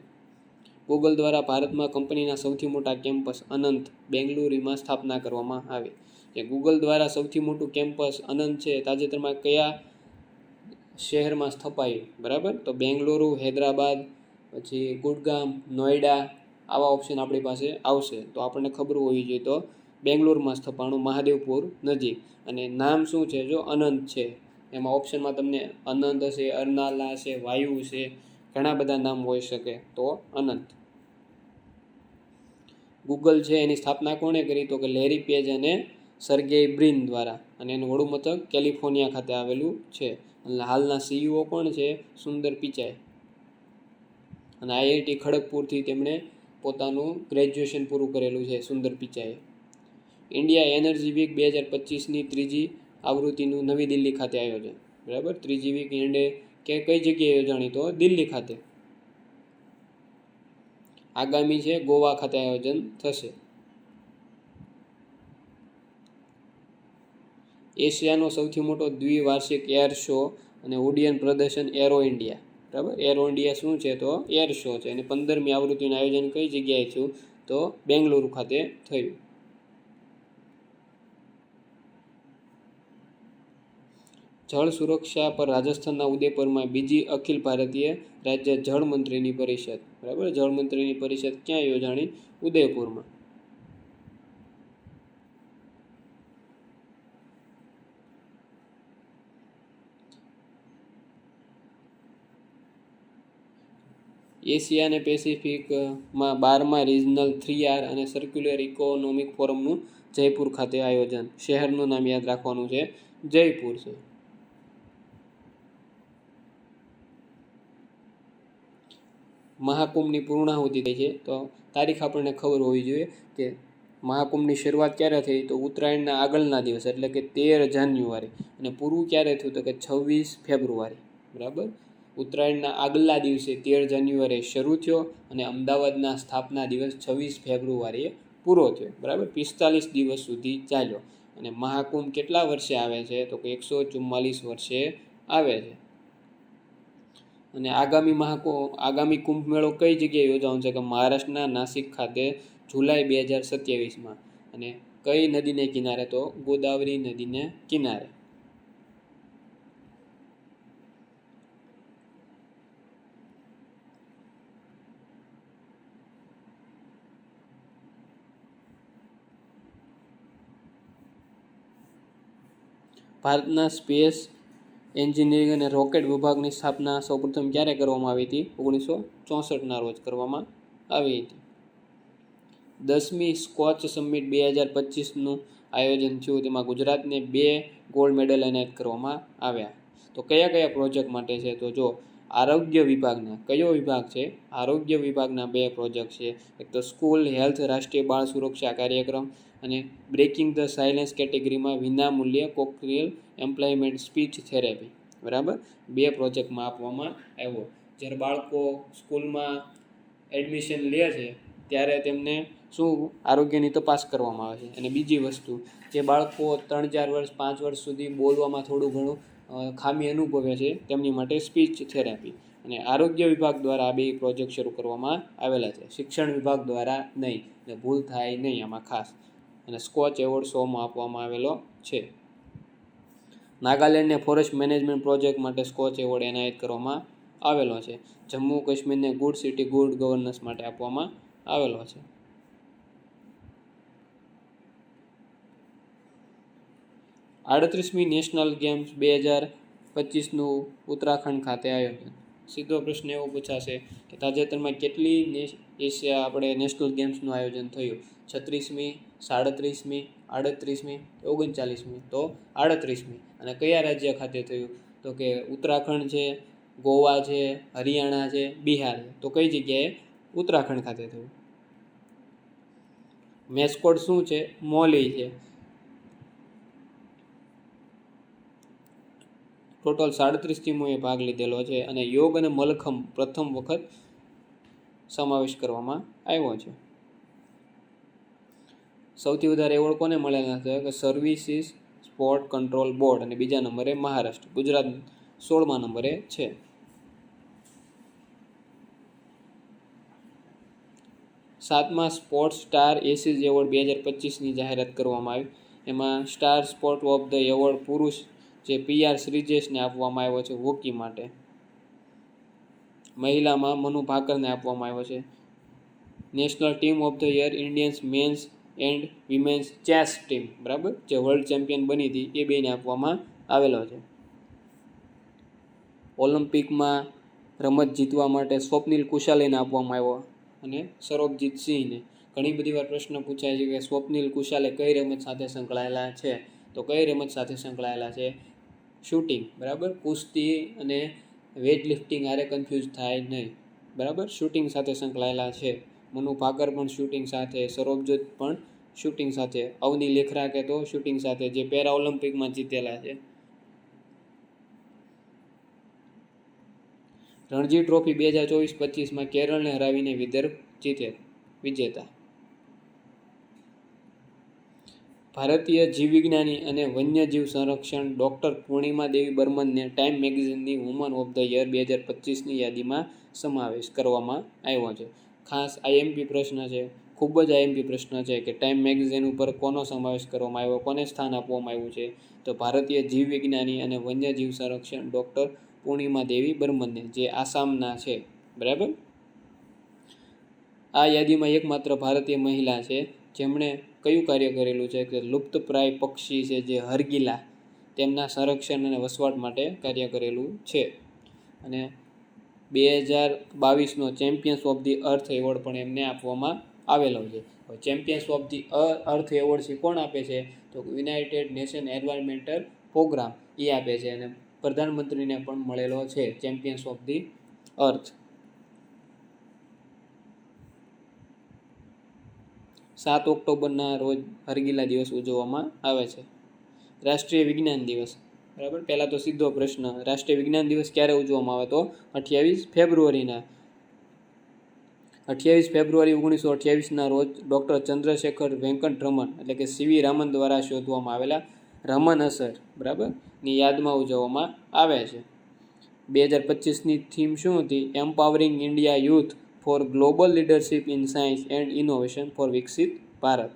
ગૂગલ દ્વારા ભારતમાં કંપનીના સૌથી મોટા કેમ્પસ અનંત બેંગલુરુમાં સ્થાપના કરવામાં આવી. જે ગૂગલ દ્વારા સૌથી મોટું કેમ્પસ અનંત છે તાજેતરમાં કયા શહેરમાં સ્થપાયું? બરાબર. તો બેંગલુરુ, હૈદરાબાદ, પછી ગુડગામ, નોઈડા, આવા ઓપ્શન આપણી પાસે આવશે. તો આપણને ખબર હોવી જોઈએ તો બેંગ્લોરમાં સ્થપાણું, મહાદેવપુર નજીક. અને નામ શું છે? જો અનંત છે. એમાં ઓપ્શનમાં તમને અનંત હશે, અરનાલા હશે, વાયુ છે, ઘણા બધા નામ હોઈ શકે. તો અનંત. ગૂગલ છે એની સ્થાપના કોણે કરી? તો કે લેરી પેજ અને સર્ગેઈ બ્રિન દ્વારા. અને એનું વડું મથક કેલિફોર્નિયા ખાતે આવેલું છે. અને હાલના CEO કોણ છે? સુંદર પિચાઈ. અને IIT ખડગપુરથી તેમણે પોતાનું ગ્રેજ્યુએશન પૂરું કરેલું છે સુંદર પિચાઈએ. ઇન્ડિયા એનર્જી વીક 2025ની ત્રીજી આવૃત્તિનું નવી દિલ્હી ખાતે આયોજન. બરાબર. ત્રીજી વીક કે કઈ જગ્યાએ યોજાણી? તો દિલ્હી ખાતે. આગામી છે ગોવા ખાતે આયોજન થશે. એશિયાનો સૌથી મોટો દ્વિવાર્ષિક એર શો અને ઉડ્ડયન પ્રદર્શન એરો ઇન્ડિયા. બરાબર. એરો ઇન્ડિયા શું છે? તો એર શો છે. અને 15મી આવૃત્તિનું આયોજન કઈ જગ્યાએ થયું? તો બેંગલુરુ ખાતે થયું. જળ સુરક્ષા પર રાજસ્થાનના ઉદયપુરમાં બીજી અખિલ ભારતીય રાજ્ય જળ મંત્રીની પરિષદ. બરાબર. જળ મંત્રીની પરિષદ ક્યાં યોજાણી? ઉદયપુરમાં. એશિયા અને પેસિફિકમાં 12મા રિજનલ 3R અને સર્ક્યુલર ઇકોનોમિક ફોરમનું જયપુર ખાતે આયોજન. શહેરનું નામ યાદ રાખવાનું છે, જયપુર છે. મહાકુંભની પૂર્ણાહુતિ થઈ છે. તો તારીખ આપણને ખબર હોવી જોઈએ કે મહાકુંભની શરૂઆત ક્યારે થઈ? તો ઉત્તરાયણના આગળના દિવસ એટલે કે 13 જાન્યુઆરી. અને પૂરું ક્યારે થયું? તો કે 26 ફેબ્રુઆરી. બરાબર. ઉત્તરાયણના આગલા દિવસે 13 જાન્યુઆરીએ શરૂ થયો અને અમદાવાદના સ્થાપના દિવસ 26 ફેબ્રુઆરીએ પૂરો થયો. બરાબર. 45 દિવસ સુધી ચાલ્યો. અને મહાકુંભ કેટલા વર્ષે આવે છે? તો કે 144 વર્ષે આવે છે. અને આગામી કુંભ મેળો કઈ જગ્યાએ યોજાવાનો છે? કે મહારાષ્ટ્રના નાસિક ખાતે જુલાઈ 2027માં. અને કઈ નદીને કિનારે? તો ગોદાવરી નદીને કિનારે. ભારતના સ્પેસ એન્જિનિયરિંગ અને રોકેટ વિભાગની સ્થાપના સૌપ્રથમ ક્યારે કરવામાં આવી હતી? 1964ના રોજ કરવામાં આવી હતી. 10મી સ્કોચ સમિટ 2025નું આયોજન થયું. તેમાં ગુજરાતને 2 ગોલ્ડ મેડલ એનાયત કરવામાં આવ્યા. તો કયા કયા પ્રોજેક્ટ માટે છે? તો જો આરોગ્ય વિભાગના, કયો વિભાગ છે? આરોગ્ય વિભાગના 2 પ્રોજેક્ટ છે. એક તો સ્કૂલ હેલ્થ રાષ્ટ્રીય બાળ સુરક્ષા કાર્યક્રમ અને બ્રેકિંગ ધ સાયલેન્સ કેટેગરીમાં વિનામૂલ્ય કોક્લિયર એમ્પ્લોયમેન્ટ સ્પીચ થેરેપી. બરાબર. 2 પ્રોજેક્ટમાં આપવામાં આવ્યો. જ્યારે બાળકો સ્કૂલમાં એડમિશન લે છે ત્યારે તેમને શું આરોગ્યની તપાસ કરવામાં આવે છે. અને બીજી વસ્તુ, જે બાળકો 3-4 વર્ષ 5 વર્ષ સુધી બોલવામાં થોડું ઘણું ખામી અનુભવે છે તેમની માટે સ્પીચ થેરાપી. અને આરોગ્ય વિભાગ દ્વારા આ બે પ્રોજેક્ટ શરૂ કરવામાં આવેલા છે, શિક્ષણ વિભાગ દ્વારા નહીં, એટલે ભૂલ થાય નહીં આમાં ખાસ. અને સ્કોચ એવોર્ડ 100માં આપવામાં આવેલો છે. નાગાલેન્ડને ફોરેસ્ટ મેનેજમેન્ટ પ્રોજેક્ટ માટે સ્કોચ એવોર્ડ એનાયત કરવામાં આવેલો છે. જમ્મુ કાશ્મીરને ગુડ સિટી ગુડ ગવર્નન્સ માટે આપવામાં આવેલો છે. 38મી નેશનલ ગેમ્સ 2025નું ઉત્તરાખંડ ખાતે આયોજન. સીધો પ્રશ્ન એવો પૂછાશે કે તાજેતરમાં કેટલી આપણે નેશનલ ગેમ્સનું આયોજન થયું? 36મી, 37મી, 38મી, 39મી? તો 38મી. અને કયા રાજ્ય ખાતે થયું? તો કે ઉત્તરાખંડ છે, ગોવા છે, હરિયાણા છે, બિહાર છે. તો કઈ જગ્યાએ? ઉત્તરાખંડ ખાતે થયું. મેસ્કોટ શું છે? મોલી છે. ટોટલ 37 ટીમોએ ભાગ લીધેલો છે. અને યોગ અને મલખમ પ્રથમ વખત સમાવેશ કરવામાં આવ્યો છે. સૌથી વધારે એવોર્ડ કોને મળેલા છે? કે સર્વિસીસ સ્પોર્ટ કંટ્રોલ બોર્ડ, અને બીજા નંબરે મહારાષ્ટ્ર. ગુજરાત 16મા નંબરે છે. સાતમા સ્પોર્ટ્સ સ્ટાર એસીઝ એવોર્ડ 2025ની જાહેરાત કરવામાં આવી. એમાં star sport of the award પુરુષ જે PR શ્રીજેશને આપવામાં આવ્યો છે હોકી માટે. મહિલામાં મનુ ભાકરને આપવામાં આવ્યો છે. National team of the year Indians men's and women's chess team, બરાબર, જે વર્લ્ડ ચેમ્પિયન બની હતી એ બેને આપવામાં આવેલો છે. ઓલિમ્પિકમાં રમત જીતવા માટે સ્વપ્નિલ કુશાલીને આપવામાં આવ્યો, અને સૌરભજીત સિંહને. ઘણી બધી વાર પ્રશ્ન પૂછાય છે કે સ્વપ્નિલ કુશાલે કઈ રમત સાથે સંકળાયેલા છે? તો કઈ રમત સાથે સંકળાયેલા છે? શૂટિંગ, બરાબર. કુસ્તી અને વેઇટ લિફ્ટિંગ આરે કન્ફ્યુઝ થાય નહીં, બરાબર. શૂટિંગ સાથે સંકળાયેલા છે. મનુ ભાકર પણ શૂટિંગ સાથે, સૌરભજીત પણ શૂટિંગ સાથે, અવની લેખરાકે તો શૂટિંગ સાથે, જે પેરા ઓલિમ્પિકમાં જીતેલા છે. રણજી ટ્રોફી 2024-25માં કેરળને હરાવીને વિદર્ભ વિજેતા. ભારતીય જીવવિજ્ઞાની અને વન્યજીવ સંરક્ષણ ડૉક્ટર પૂર્ણિમા દેવી બર્મનને ટાઈમ મેગેઝિનની વુમન ઓફ ધ યર 2025ની યાદીમાં સમાવેશ કરવામાં આવ્યો છે. ખાસ આઈએમપી પ્રશ્ન છે, ખૂબ જ આઈએમપી પ્રશ્ન છે કે ટાઈમ મેગેઝિન ઉપર કોનો સમાવેશ કરવામાં આવ્યો, કોને સ્થાન આપવામાં આવ્યું છે? તો ભારતીય જીવવિજ્ઞાની અને વન્યજીવ સંરક્ષણ ડૉક્ટર પૂર્ણિમા દેવી બર્મનને, જે આસામના છે, બરાબર. આ યાદીમાં એકમાત્ર ભારતીય મહિલા છે જેમણે કયું કાર્ય કરેલું છે? કે લુપ્તપ્રાય પક્ષી છે જે હરગિલા, તેમના સંરક્ષણ અને વસવાટ માટે કાર્ય કરેલું છે. અને 2022નો champions of the earth award પણ એમને આપવામાં આવેલો છે. Champions of the earth award છે કોણ આપે છે? તો યુનાઇટેડ નેશન એન્વાયરમેન્ટલ પ્રોગ્રામ એ આપે છે, અને પ્રધાનમંત્રીને પણ મળેલો છે ચેમ્પિયન્સ ઓફ ધી અર્થ. 7 ઓક્ટોબરના રોજ હરગિલા દિવસ ઉજવવામાં આવે છે. રાષ્ટ્રીય વિજ્ઞાન દિવસ, બરાબર. પહેલાં તો સીધો પ્રશ્ન, રાષ્ટ્રીય વિજ્ઞાન દિવસ ક્યારે ઉજવવામાં આવે? તો 28 ફેબ્રુઆરીના. 28 ફેબ્રુઆરી 1928ના રોજ ડૉક્ટર ચંદ્રશેખર વેંકટ રમન, એટલે કે CV રામન દ્વારા શોધવામાં આવેલા રમન અસર, બરાબર, ની યાદમાં ઉજવવામાં આવે છે. 2025ની થીમ શું હતી? Empowering India youth for global leadership in science and innovation for Viksit Bharat.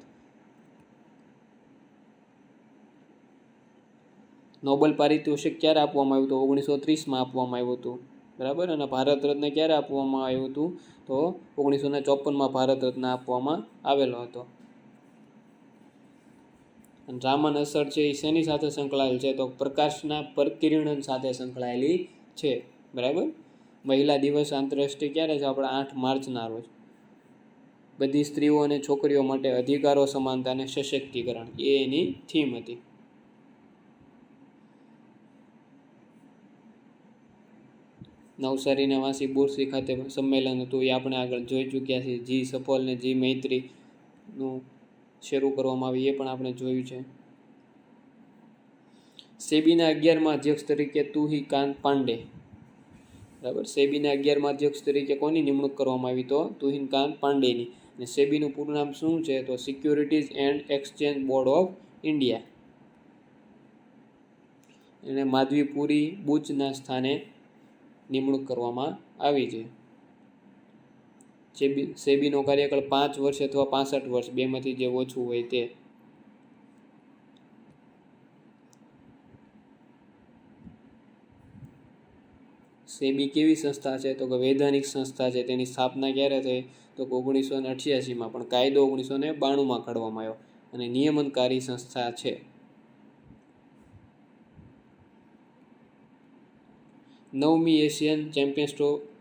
Nobel પારિતોષિક ક્યારે આપવામાં આવ્યું? તો 1930માં આપવામાં આવ્યું હતું, બરાબર. અને ભારત રત્ન ક્યારે આપવામાં આવ્યું હતું? તો 1954માં ભારત રત્ન આપવામાં આવેલો હતો. અને રામન અસર છે એ શેની સાથે સંકળાયેલ છે? તો પ્રકાશના પ્રકિરણન સાથે સંકળાયેલી છે, બરાબર. મહિલા દિવસ આંતરરાષ્ટ્રીય ક્યારે છે? આપણે 8 માર્ચના રોજ. બધી સ્ત્રીઓ અને છોકરીઓ માટે અધિકારો, સમાનતા અને સશક્તિકરણ, એ એની થીમ હતી. નવસારીના વાસી બોરસી ખાતે સંમેલન હતું, એ આપણે આગળ જોઈ ચૂક્યા છીએ. જી સફલ ને જી મૈત્રીનું શરૂ કરવામાં આવી, એ પણ આપણે જોયું છે. સેબીના 11મા અધ્યક્ષ તરીકે તુહિકાંત પાંડે, બરાબર. સેબીના 11મા અધ્યક્ષ તરીકે કોની નિમણૂક કરવામાં આવી? તો તુહિકાંત પાંડેની. અને સેબીનું પૂરું નામ શું છે? તો securities and exchange board of India. એને માધવીપુરી બુચના સ્થાને નિમણૂક કરવામાં આવી છે. સેબીનો કાર્યકાળ 5 વર્ષ અથવા 65 વર્ષ, બેમાંથી જે ઓછું હોય તે. સેબી કેવી સંસ્થા છે? તો કે વૈધાનિક સંસ્થા છે. તેની સ્થાપના ક્યારે થઈ? તો 1988માં, પણ કાયદો 1992માં ઘડવામાં આવ્યો અને નિયમનકારી સંસ્થા છે. 9મી એશિયન ચેમ્પિયન્સ ટ્રોફી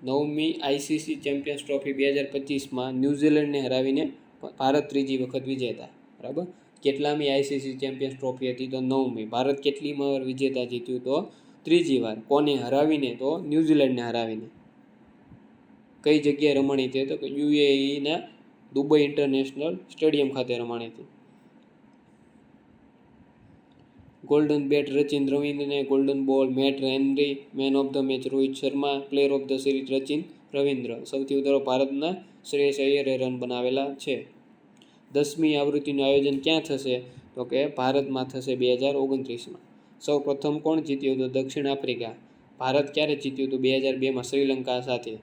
9મી આઈસીસી ચેમ્પિયન્સ ટ્રોફી 2025માં ન્યૂઝીલેન્ડને હરાવીને ભારત ત્રીજી વખત વિજેતા. બરાબર. કેટલામી આઈસીસી ચેમ્પિયન્સ ટ્રોફી હતી? તો 9મી. ભારત કેટલી વાર વિજેતા જીત્યું? તો ત્રીજી વાર. કોને હરાવીને? તો ન્યૂઝીલેન્ડને હરાવીને. કઈ જગ્યાએ રમાણી હતી? તો યુએઈના દુબઈ ઇન્ટરનેશનલ સ્ટેડિયમ ખાતે રમાણી હતી. ગોલ્ડન બેટ રચિન રવિન્દ્રને golden ball. Matt Henry man of the match. Rohit Sharma player of the series Rachin Ravindra. સૌથી વધારે ભારતના શ્રેયસ અય્યરે રન બનાવેલા છે. 10મી આવૃત્તિનું આયોજન ક્યાં થશે? તો કે ભારતમાં થશે 2029માં. સૌ પ્રથમ કોણ જીત્યું? તો દક્ષિણ આફ્રિકા. ભારત ક્યારે જીત્યું? તો 2002માં શ્રીલંકા સાથે.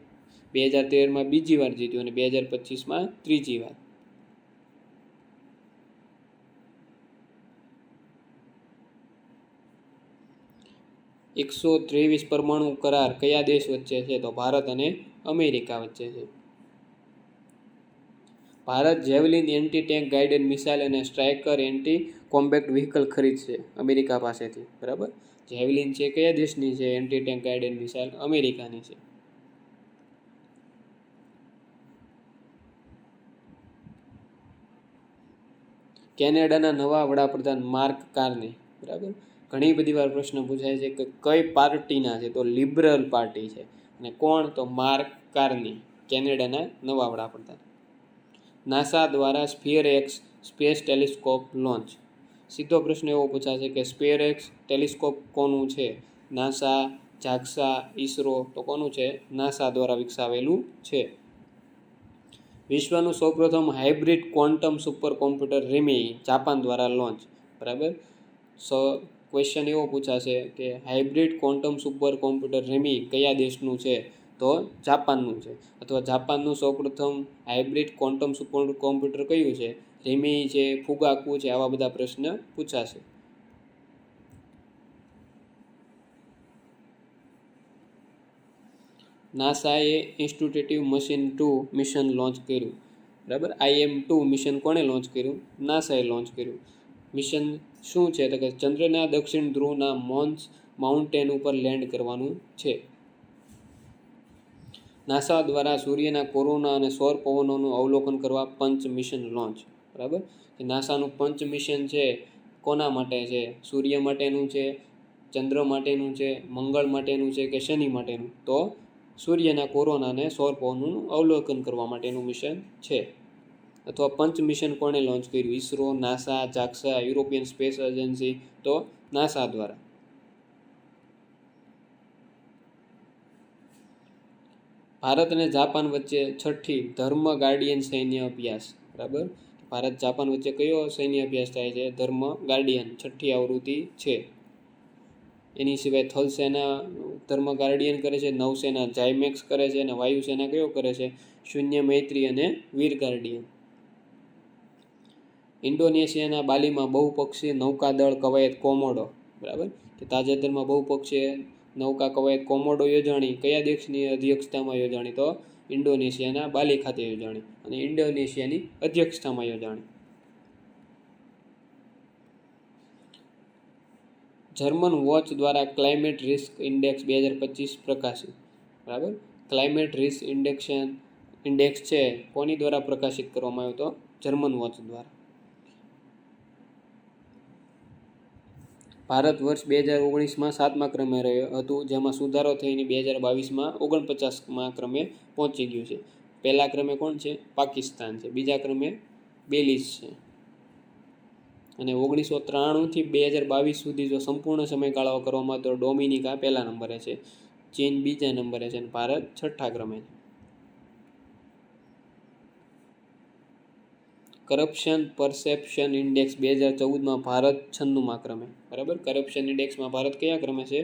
2013માં બીજી વાર જીત્યું અને 2025માં ત્રીજી વાર. $123 પરમાણુ કરાર કયા દેશ વચ્ચે છે? તો ભારત અને અમેરિકા વચ્ચે છે. Bharat javelin anti tank guided missile અને સ્ટ્રાઇકર એન્ટી કોમ્બેટ વ્હીકલ ખરીદશે અમેરિકા પાસેથી. બરાબર. જેવલિન છે કયા દેશની છે? એન્ટી ટેન્ક ગાઇડેડ મિસાઇલ અમેરિકાની છે. કેનેડાના નવા વડાપ્રધાન માર્ક કાર્ની. બરાબર. ઘણી બધી વાર પ્રશ્ન પૂછાય છે કે કઈ પાર્ટીના છે? તો લિબરલ પાર્ટી છે. અને કોણ? તો માર્ક કાર્ની, કેનેડાના નવા વડાપ્રધાન. નાસા દ્વારા સ્ફિયરએક્સ સ્પેસ ટેલિસ્કોપ લોન્ચ. સીધો પ્રશ્ન એવો પૂછાશે કે સ્ફિયરએક્સ ટેલિસ્કોપ કોનું છે? NASA, JAXA, ISRO. તો કોનું છે? નાસા દ્વારા વિકસાવેલું છે. વિશ્વનું સૌપ્રથમ hybrid quantum super computer Reimei Japan દ્વારા લોન્ચ. બરાબર. ક્વેશ્ચન એવો પૂછાશે કે hybrid quantum super computer Reimei કયા દેશનું છે? તો જાપાનનું છે. અથવા જાપાનનું સૌપ્રથમ હાઇબ્રિડ ક્વોન્ટમ સુપર કોમ્પ્યુટર કયું છે? રેમી છે, ફુગાકુ છે, આવા બધા પ્રશ્ન પૂછાશે. નાસાએ ઇન્સ્ટિટ્યુટિવ મશીન 2 મિશન લોન્ચ કર્યું. બરાબર. IM-2 મિશન કોણે લોન્ચ કર્યું? નાસાએ લોન્ચ કર્યું. મિશન શું છે? તો કે ચંદ્રના દક્ષિણ ધ્રુવના મોન્સ માઉન્ટેન ઉપર લેન્ડ કરવાનું છે. નાસા દ્વારા સૂર્યના કોરોના અને સૌર પવનોનું અવલોકન કરવા પંચ મિશન લોન્ચ. બરાબર. નાસાનું પંચ મિશન છે કોના માટે છે? સૂર્ય માટેનું છે, ચંદ્ર માટેનું છે, મંગળ માટેનું છે કે શનિ માટેનું? તો સૂર્યના કોરોના અને સૌર પવનનું અવલોકન કરવા માટેનું મિશન છે. અથવા પંચ મિશન કોણે લોન્ચ કર્યું? ISRO, NASA, JAXA, European space agency. તો નાસા દ્વારા. ભારત અને જાપાન વચ્ચે 6ઠ્ઠી ધર્મ ગાર્ડિયન સૈન્ય અભ્યાસ. બરાબર. ભારત જાપાન વચ્ચે કયો સૈન્ય અભ્યાસ થાય છે? ધર્મ ગાર્ડિયન 6ઠ્ઠી આવૃત્તિ છે. એની સિવાય થલ સેના ધર્મ ગાર્ડિયન કરે છે, નૌસેના જાયમેક્સ કરે છે અને વાયુસેના કયો કરે છે? શૂન્ય મૈત્રી અને વીર ગાર્ડિયન. ઇન્ડોનેશિયાના બાલીમાં બહુપક્ષીય નૌકાદળ કવાયત કોમોડો. બરાબર. તાજેતરમાં બહુપક્ષીય નૌકા કવાયત કોમોડો યોજાણી કયા દેશની અધ્યક્ષતામાં યોજાણી? તો ઇન્ડોનેશિયાના બાલી ખાતે યોજાણી અને ઇન્ડોનેશિયાની અધ્યક્ષતામાં યોજાણી. જર્મન વોચ દ્વારા ક્લાઇમેટ રિસ્ક ઇન્ડેક્સ 2025 પ્રકાશિત. બરાબર. ક્લાઇમેટ રિસ્ક ઇન્ડેક્સ છે કોની દ્વારા પ્રકાશિત કરવામાં આવ્યો? તો જર્મન વોચ દ્વારા. ભારત વર્ષ 2019માં 7મા ક્રમે હતું, જેમાં સુધારો થઈને 2022માં 49મા ક્રમે પહોંચી ગયું છે. પહેલા ક્રમે કોણ છે? પાકિસ્તાન છે. બીજા ક્રમે બેલીઝ છે. અને 1993થી 2022 સુધી જો સંપૂર્ણ સમયગાળો કરવામાં તો ડોમિનિકા પહેલા નંબરે છે, ચીન બીજા નંબરે છે અને ભારત 6ઠ્ઠા ક્રમે છે. કરપ્શન પરસેપ્શન ઇન્ડેક્સ 2014માં ભારત 96મા ક્રમે, બરાબર. કરપ્શન ઇન્ડેક્સમાં ભારત કયા ક્રમે છે?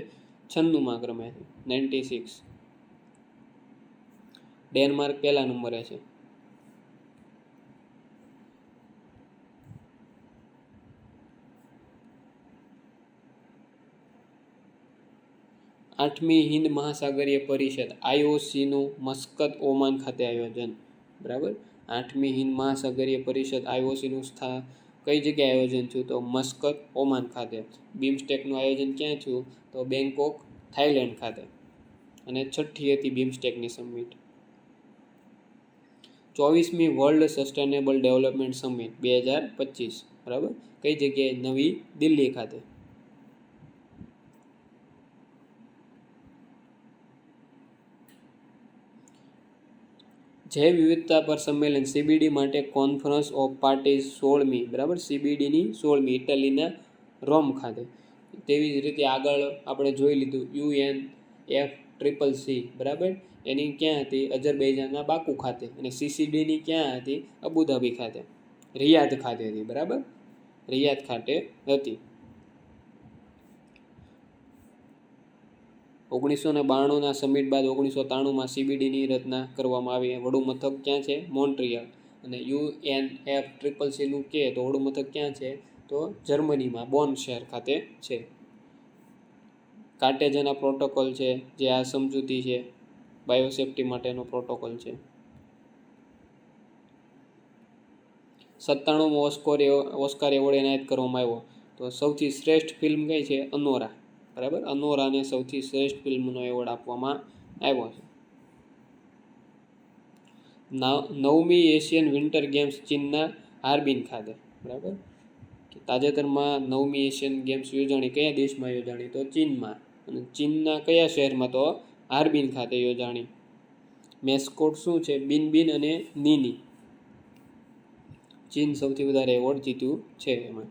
96મા ક્રમે છે, 96. ડેનમાર્ક પહેલા નંબરે છે. આઠમી હિન્દ મહાસાગરીય પરિષદ IOCનું મસ્કત ઓમાન ખાતે આયોજન, બરાબર. આઠમી હિન્દ મહાસાગરીય પરિષદ IOCનું કઈ જગ્યાએ આયોજન થયું? તો મસ્કત ઓમાન ખાતે. બીમસ્ટેકનું આયોજન ક્યાં થયું? તો બેંકોક થાઈલેન્ડ ખાતે. અને છઠ્ઠી હતી બીમસ્ટેકની સમિટ. 24મી વર્લ્ડ સસ્ટેનેબલ ડેવલપમેન્ટ સમિટ 2025, બરાબર. કઈ જગ્યાએ? નવી દિલ્હી ખાતે. જૈવ વિવિધતા પર સંમેલન CBD માટે કોન્ફરન્સ ઓફ પાર્ટીઝ 16મી, બરાબર. CBDની 16મી ઇટાલીના રોમ ખાતે. તેવી જ રીતે આગળ આપણે જોઈ લીધું UNFCCC, બરાબર. એની ક્યાં હતી? અઝરબૈજાનના બાકુ ખાતે. અને CCDની ક્યાં હતી? અબુધાબી ખાતે, રિયાદ ખાતે હતી, બરાબર. રિયાદ ખાતે હતી. 1992ના સમિટ બાદ 1993માં CBDની રચના કરવામાં આવી. વડુ મથક ક્યાં છે? મોન્ટ્રિયલ. અને UNFCCCનું કે તો વડુ મથક ક્યાં છે? તો જર્મનીમાં બોન શહેર ખાતે છે. કાર્ટેજના પ્રોટોકોલ છે, જે આ સમજૂતી છે, બાયોસેફ્ટી માટેનો પ્રોટોકોલ છે. 97મો ઓસ્કાર એવોર્ડ એનાયત કરવામાં આવ્યો. તો સૌથી શ્રેષ્ઠ ફિલ્મ કઈ છે? અનોરા, બરાબર. અનોરાને સૌથી શ્રેષ્ઠ ફિલ્મનો એવોર્ડ આપવામાં આવ્યો છે. 9મી એશિયન વિન્ટર ગેમ્સ ચીનના હાર્બિન ખાતે, બરાબર. તાજેતરમાં 9મી એશિયન ગેમ્સ યોજાણી કયા દેશમાં યોજાણી? તો ચીનમાં. અને ચીનના કયા શહેરમાં? તો હાર્બિન ખાતે યોજાણી. મેસ્કોટ શું છે? બિન અને નીની. ચીન સૌથી વધારે એવોર્ડ જીત્યું છે એમાં.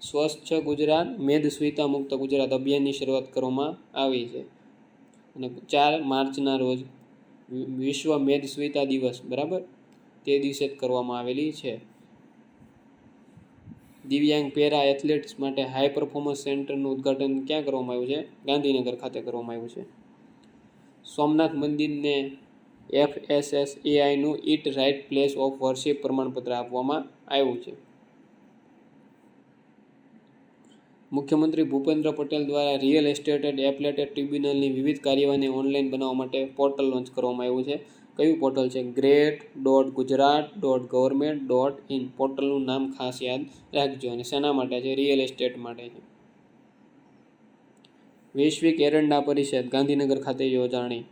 સ્વચ્છ ગુજરાત મેદસ્વીતા મુક્ત ગુજરાત અભિયાનની શરૂઆત કરવામાં આવી છે. અને 4 માર્ચના રોજ વિશ્વ મેદસ્વીતા દિવસ, બરાબર, તે દિવસે જ કરવામાં આવેલી છે. દિવ્યાંગ પેરા એથ્લેટ્સ માટે હાઈ પરફોર્મન્સ સેન્ટરનું ઉદ્ઘાટન ક્યાં કરવામાં આવ્યું છે? ગાંધીનગર ખાતે કરવામાં આવ્યું છે. સોમનાથ મંદિરને FSSAIનું eat right place of worship પ્રમાણપત્ર આપવામાં આવ્યું છે. મુખ્યમંત્રી ભૂપેન્દ્ર પટેલ દ્વારા રિયલ એસ્ટેટ એપલેટ ટ્રિબ્યુનલની વિવિધ કાર્યવાહીને ઓનલાઈન બનાવવા માટે પોર્ટલ લોન્ચ કરવામાં આવ્યું છે. કયું પોર્ટલ છે? great.gujarat.government.in. પોર્ટલનું નામ ખાસ યાદ રાખજો. અને શેના માટે છે? રિયલ એસ્ટેટ માટે છે. વૈશ્વિક એરંડા પરિષદ ગાંધીનગર ખાતે યોજાણી.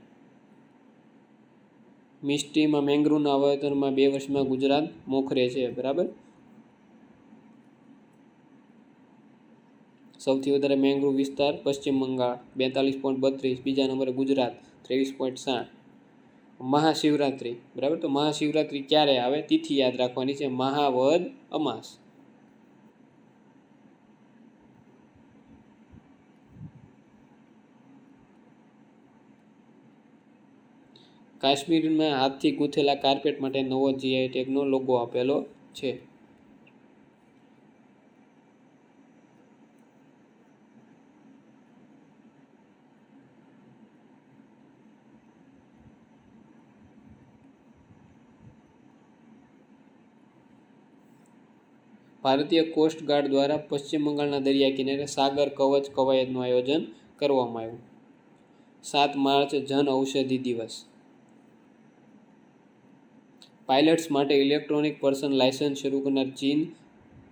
મિસ્ટીમાં મેંગ્રુવના વાવેતરમાં 2 વર્ષમાં ગુજરાત મોખરે છે, બરાબર. સૌથી વધારે મેંગ્રુવ વિસ્તાર પશ્ચિમ બંગાળ 42.32, બીજા નંબરે ગુજરાત 23.60. મહાશિવરાત્રિ, બરાબર. તો મહાશિવરાત્રિ ક્યારે આવે? તિથિ યાદ રાખવાની છે, મહાવદ અમાસ. કાશ્મીરમાં હાથથી ગૂંથેલા કાર્પેટ માટે નવો GI ટેગનો લોગો આપેલો છે. ભારતીય કોસ્ટગાર્ડ દ્વારા પશ્ચિમ બંગાળના દરિયા કિનારે સાગર કવચ કવાયતનું આયોજન કરવામાં આવ્યું. 7 માર્ચ જન ઔષધિ દિવસ. પાયલટ્સ માટે ઇલેક્ટ્રોનિક પર્સન લાયસન્સ શરૂ કરનાર ચીન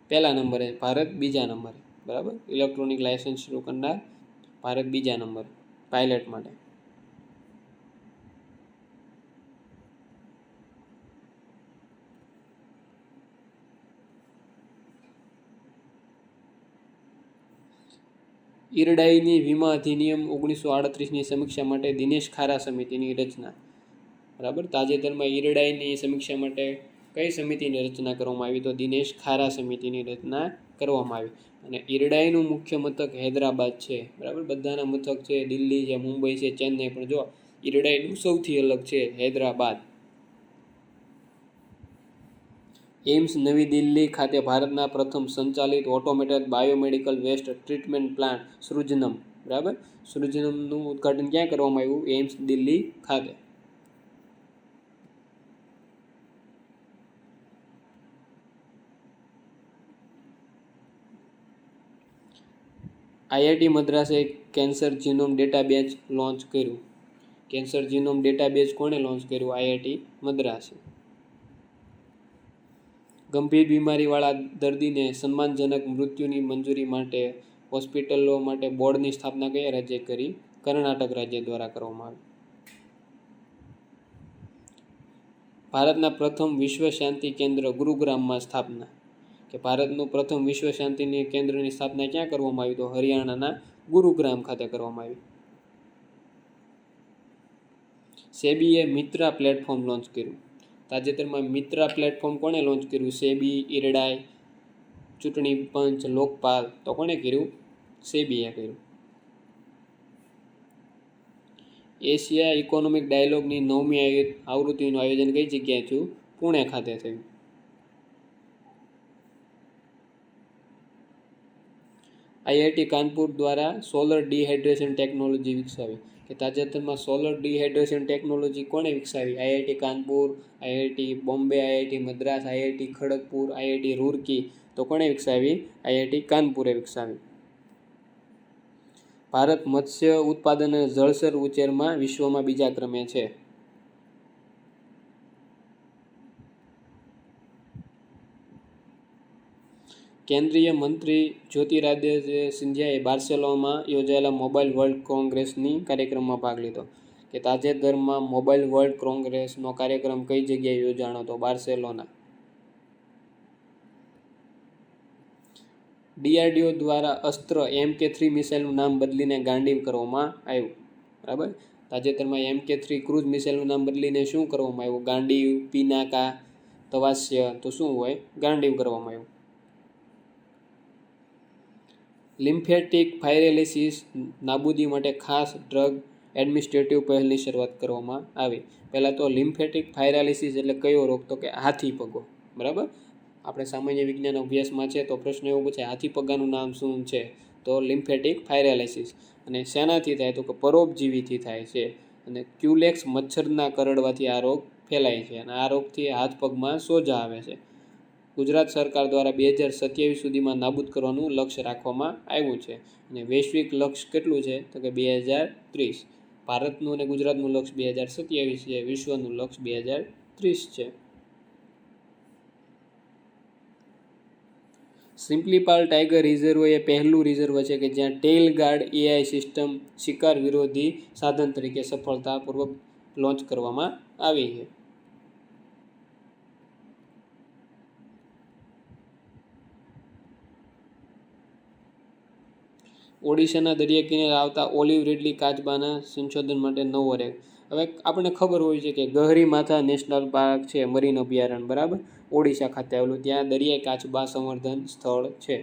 પહેલા નંબરે, ભારત બીજા નંબરે, બરાબર. ઇલેક્ટ્રોનિક લાયસન્સ શરૂ કરનાર ભારત બીજા નંબર પાયલટ માટે. ઈરડાઈની વીમા અધિનિયમ 1938ની સમીક્ષા માટે દિનેશ ખારા સમિતિની રચના, બરાબર. તાજેતરમાં ઈરડાઈની સમીક્ષા માટે કઈ સમિતિની રચના કરવામાં આવી? તો દિનેશ ખારા સમિતિની રચના કરવામાં આવી. અને ઈરડાઈનું મુખ્ય મથક હૈદરાબાદ છે, બરાબર. બધાના મથક છે દિલ્હી છે, મુંબઈ છે, ચેન્નઈ, પણ જો ઈરડાઈનું સૌથી અલગ છે હૈદરાબાદ. એમ્સ નવી દિલ્હી ખાતે ભારતના પ્રથમ સંચાલિત automated biomedical waste treatment plant Srijanam, બરાબર, સૃજનમનું ઉદ્ઘાટન ક્યાં કરવામાં આવ્યું? એમ્સ દિલ્હી ખાતે. આઈઆઈટી મદ્રાસે કેન્સર જીનોમ ડેટાબેઝ લોન્ચ કર્યું. કેન્સર જીનોમ ડેટાબેઝ કોણે લોન્ચ કર્યું? આઈઆઈટી મદ્રાસે. ગંભીર બીમારીવાળા દર્દીને સન્માનજનક મૃત્યુની મંજૂરી માટે હોસ્પિટલો માટે બોર્ડની સ્થાપના કયા રાજ્યે કરી? કર્ણાટક રાજ્ય દ્વારા કરવામાં આવી. ભારતના પ્રથમ વિશ્વ શાંતિ કેન્દ્ર ગુરુગ્રામમાં સ્થાપના. કે ભારતનું પ્રથમ વિશ્વ શાંતિની કેન્દ્રની સ્થાપના ક્યાં કરવામાં આવી? તો હરિયાણાના ગુરુગ્રામ ખાતે કરવામાં આવી. સેબીએ મિત્રા પ્લેટફોર્મ લોન્ચ કર્યું. તાજેતરમાં મિત્રા પ્લેટફોર્મ કોણે લોન્ચ કર્યું? સેબી, ઇરડાઈ, ચૂંટણી પંચ, લોકપાલ, તો કોણે કર્યું? સેબીએ કર્યું. એશિયા ઇકોનોમિક ડાયલોગની 9મી આવૃત્તિનું આયોજન કઈ જગ્યાએ થયું? પુણે ખાતે થયું. આઈઆઈટી કાનપુર દ્વારા સોલર ડિહાઇડ્રેશન ટેકનોલોજી વિકસાવી. કે તાજેતરમાં સોલર ડિહાઇડ્રેશન ટેકનોલોજી કોણે વિકસાવી? IIT Kanpur, IIT Bombay, IIT Madras, IIT Kharagpur, IIT Roorkee, તો કોણે વિકસાવી? આઈઆઈટી કાનપુરે વિકસાવી. ભારત મત્સ્ય ઉત્પાદન અને જળચર ઉછેરમાં વિશ્વમાં બીજા ક્રમે છે. કેન્દ્રીય મંત્રી જ્યોતિરાદિત્ય સિંધિયાએ બાર્સેલોનામાં યોજાયેલા મોબાઈલ વર્લ્ડ કોંગ્રેસની કાર્યક્રમમાં ભાગ લીધો. કે તાજેતરમાં મોબાઈલ વર્લ્ડ કોંગ્રેસનો કાર્યક્રમ કઈ જગ્યાએ યોજાણો હતો? બાર્સેલોના. ડીઆરડીઓ દ્વારા અસ્ત્ર MK3 મિસાઇલનું નામ બદલીને ગાંડીવ કરવામાં આવ્યું. બરાબર. તાજેતરમાં MK3 ક્રૂઝ મિસાઇલનું નામ બદલીને શું કરવામાં આવ્યું? ગાંડીવ, પિનાકા, તવાસ્ય, તો શું હોય? ગાંડીવ કરવામાં આવ્યું. લિમ્ફેટિક ફાઇબ્રોસિસ નાબૂદી માટે ખાસ ડ્રગ એડમિનિસ્ટ્રેટિવ પહેલની શરૂઆત કરવામાં આવી. પહેલાં તો લિમ્ફેટિક ફાઇબ્રોસિસ એટલે કયો રોગ? તો કે હાથી પગો. બરાબર. આપણે સામાન્ય વિજ્ઞાન અભ્યાસમાં છે તો પ્રશ્ન એવો પૂછે, હાથી પગાનું નામ શું છે? તો લિમ્ફેટિક ફાઇબ્રોસિસ. અને શેનાથી થાય? તો કે પરોપજીવીથી થાય છે. અને ક્યુલેક્સ મચ્છરના કરડવાથી આ રોગ ફેલાય છે અને આ રોગથી હાથ પગમાં સોજા આવે છે. ગુજરાત સરકાર દ્વારા 2027 સુધીમાં નાબૂદ કરવાનું લક્ષ્ય રાખવામાં આવ્યું છે. અને વૈશ્વિક લક્ષ્ય કેટલું છે? તો કે 2030. ભારતનું અને ગુજરાતનું લક્ષ્ય 2027 છે, વિશ્વનું લક્ષ્ય 2030 છે. સિમ્પ્લીપાલ ટાઈગર રિઝર્વ એ પહેલું રિઝર્વ છે કે જ્યાં ટેઇલ ગાર્ડ AI સિસ્ટમ શિકાર વિરોધી સાધન તરીકે સફળતાપૂર્વક લોન્ચ કરવામાં આવી છે. ઓડિશાના દરિયા કિનારે આવતા ઓલિવ રીડલી કાચબાના સંશોધન માટે નવો રેક. હવે આપણને ખબર હોય છે કે ગહરીમાથા નેશનલ પાર્ક છે, મરીન અભયારણ્ય, બરાબર, ઓડિશા ખાતે આવેલું. ત્યાં દરિયાઈ કાચબા સંવર્ધન સ્થળ છે.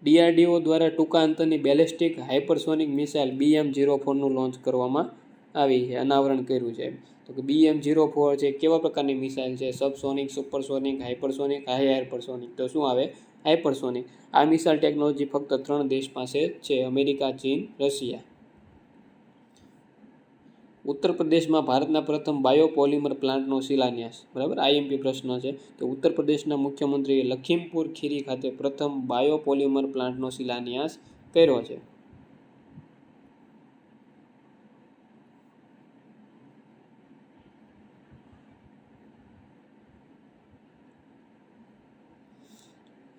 ડીઆરડીઓ દ્વારા ટૂંકા અંતરની બેલેસ્ટિક હાઇપરસોનિક મિસાઇલ BM-04નું લોન્ચ કરવામાં આવી છે, અનાવરણ કર્યું છે. તો કે BM-04 છે કેવા પ્રકારની મિસાઇલ છે? Subsonic, supersonic, hypersonic, hypersonic. તો શું આવે? હાઇપરસોનિક. આ મિસાઇલ ટેકનોલોજી ફક્ત 3 દેશ પાસે છે, અમેરિકા, ચીન, રશિયા. ઉત્તર પ્રદેશમાં ભારતના પ્રથમ બાયોપોલિમર પ્લાન્ટનો શિલાન્યાસ. બરાબર, આઈએમપી પ્રશ્ન છે. તો ઉત્તર પ્રદેશના મુખ્યમંત્રીએ લખીમપુર ખીરી ખાતે પ્રથમ બાયોપોલિમર પ્લાન્ટનો શિલાન્યાસ કર્યો છે.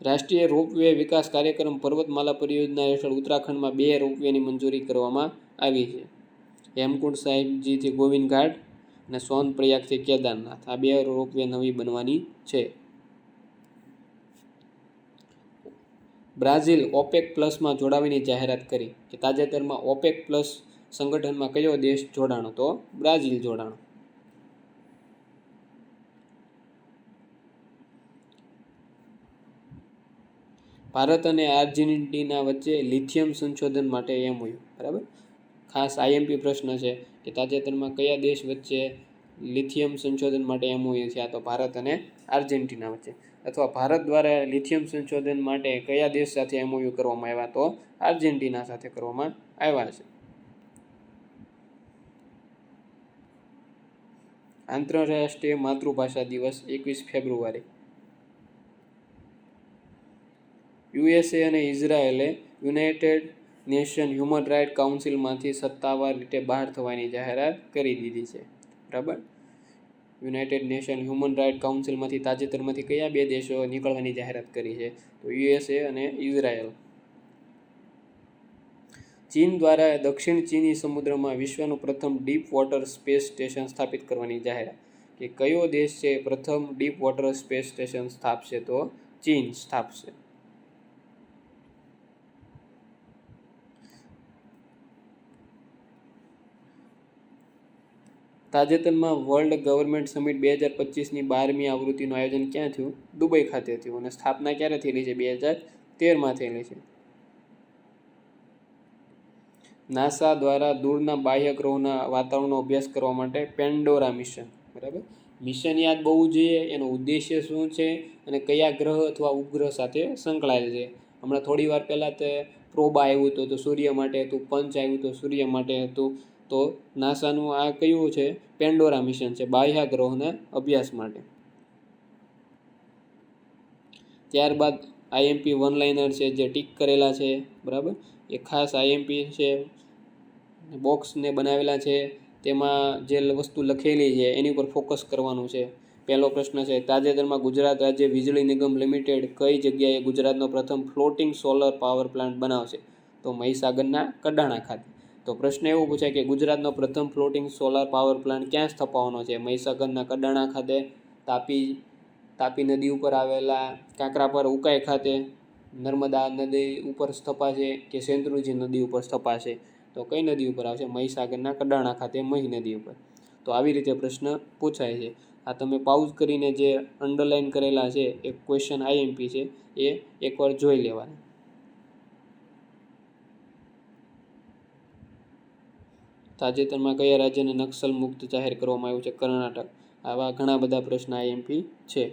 રાષ્ટ્રીય રોપવે વિકાસ કાર્યક્રમ પર્વતમાલા પરિયોજના હેઠળ ઉત્તરાખંડમાં 2 રોપવેની મંજૂરી કરવામાં આવી છે. હેમકુંડ સાહિબજીથી ગોવિંદ ઘાટ અને સોનપ્રયાગથી કેદારનાથ. આ 2 રોપવે નવી બનવાની છે. બ્રાઝિલ OPEC પ્લસમાં જોડાવાની જાહેરાત કરી. કે તાજેતરમાં OPEC પ્લસ સંગઠનમાં કયો દેશ જોડાણો? તો બ્રાઝિલ જોડાણો. ભારત અને આર્જેન્ટિના વચ્ચે લિથિયમ સંશોધન માટે MOU. બરાબર. ખાસ આઈએમપી પ્રશ્ન છે કે તાજેતરમાં કયા દેશ વચ્ચે લિથિયમ સંશોધન માટે એમઓયુ થયા? તો ભારત અને આર્જેન્ટિના વચ્ચે. અથવા ભારત દ્વારા લિથિયમ સંશોધન માટે કયા દેશ સાથે એમઓયુ કરવામાં આવ્યા? તો આર્જેન્ટિના સાથે કરવામાં આવ્યા છે. આંતરરાષ્ટ્રીય માતૃભાષા દિવસ 21 ફેબ્રુઆરી. યુએસએ અને ઇઝરાયેલે યુનાઇટેડ નેશન હ્યુમન રાઇટ કાઉન્સિલમાંથી સત્તાવાર રીતે બહાર થવાની જાહેરાત કરી દીધી છે. બરાબર. યુનાઇટેડ નેશન હ્યુમન રાઇટ કાઉન્સિલમાંથી તાજેતરમાંથી કયા બે દેશો નીકળવાની જાહેરાત કરી છે? તો યુએસએ અને ઇઝરાયેલ. ચીન દ્વારા દક્ષિણ ચીની સમુદ્રમાં વિશ્વનું પ્રથમ ડીપ વોટર સ્પેસ સ્ટેશન સ્થાપિત કરવાની જાહેરાત. કે કયો દેશ છે પ્રથમ ડીપ વોટર સ્પેસ સ્ટેશન સ્થાપશે? તો ચીન સ્થાપશે. તાજેતરમાં વર્લ્ડ ગવર્મેન્ટ સમિટ 2025ની 12મી આવૃત્તિનું આયોજન ક્યાં થયું? દુબઈ ખાતે થયું. અને સ્થાપના ક્યારે થયેલી છે? 2013માં થયેલી છે. નાસા દ્વારા દૂરના બાહ્ય ગ્રહોના વાતાવરણનો અભ્યાસ કરવા માટે પેન્ડોરા મિશન. બરાબર. મિશન યાદ બહુ જોઈએ, એનો ઉદ્દેશ્ય શું છે અને કયા ગ્રહ અથવા ઉપગ્રહ સાથે સંકળાયેલ છે. હમણાં થોડી વાર પહેલાં તે પ્રોબા આવ્યું હતું, તો સૂર્ય માટે હતું. પંચ આવ્યું તો સૂર્ય માટે હતું. તો નાસાનું આ કયું છે? પેન્ડોરા મિશન છે, બાહ્ય ગ્રહોના અભ્યાસ માટે. ત્યારબાદ આઈએમપી વન લાઇનર છે જે ટીક કરેલા છે. બરાબર. એ ખાસ આઈએમપી છે, બોક્સને બનાવેલા છે, તેમાં જે વસ્તુ લખેલી છે એની ઉપર ફોકસ કરવાનું છે. પહેલો પ્રશ્ન છે, તાજેતરમાં ગુજરાત રાજ્ય વીજળી નિગમ લિમિટેડ કઈ જગ્યાએ ગુજરાતનો પ્રથમ ફ્લોટિંગ સોલર પાવર પ્લાન્ટ બનાવશે? તો મહીસાગરના કડાણા ખાતે. તો પ્રશ્ન એવો પૂછાય કે ગુજરાતનો પ્રથમ ફ્લોટિંગ સોલાર પાવર પ્લાન્ટ ક્યાં સ્થપાવવાનો છે? મહીસાગરના કડાણા ખાતે, તાપી નદી ઉપર આવેલા કાંકરાપર ઉકાઈ ખાતે, નર્મદા નદી ઉપર સ્થપાશે કે શેત્રુંજી નદી ઉપર સ્થપાશે? તો કઈ નદી ઉપર આવશે? મહીસાગરના કડાણા ખાતે, મહી નદી ઉપર. તો આવી રીતે પ્રશ્ન પૂછાય છે. આ તમે પાઉઝ કરીને જે અંડરલાઇન કરેલા છે એ ક્વેશ્ચન આઈએમપી છે, એ એકવાર જોઈ લેવાના. તાજેતરમાં કયા રાજ્યને નક્સલ મુક્ત જાહેર કરવામાં આવ્યું છે? કર્ણાટક. આવા ઘણા બધા પ્રશ્ન આઈએમપી છે.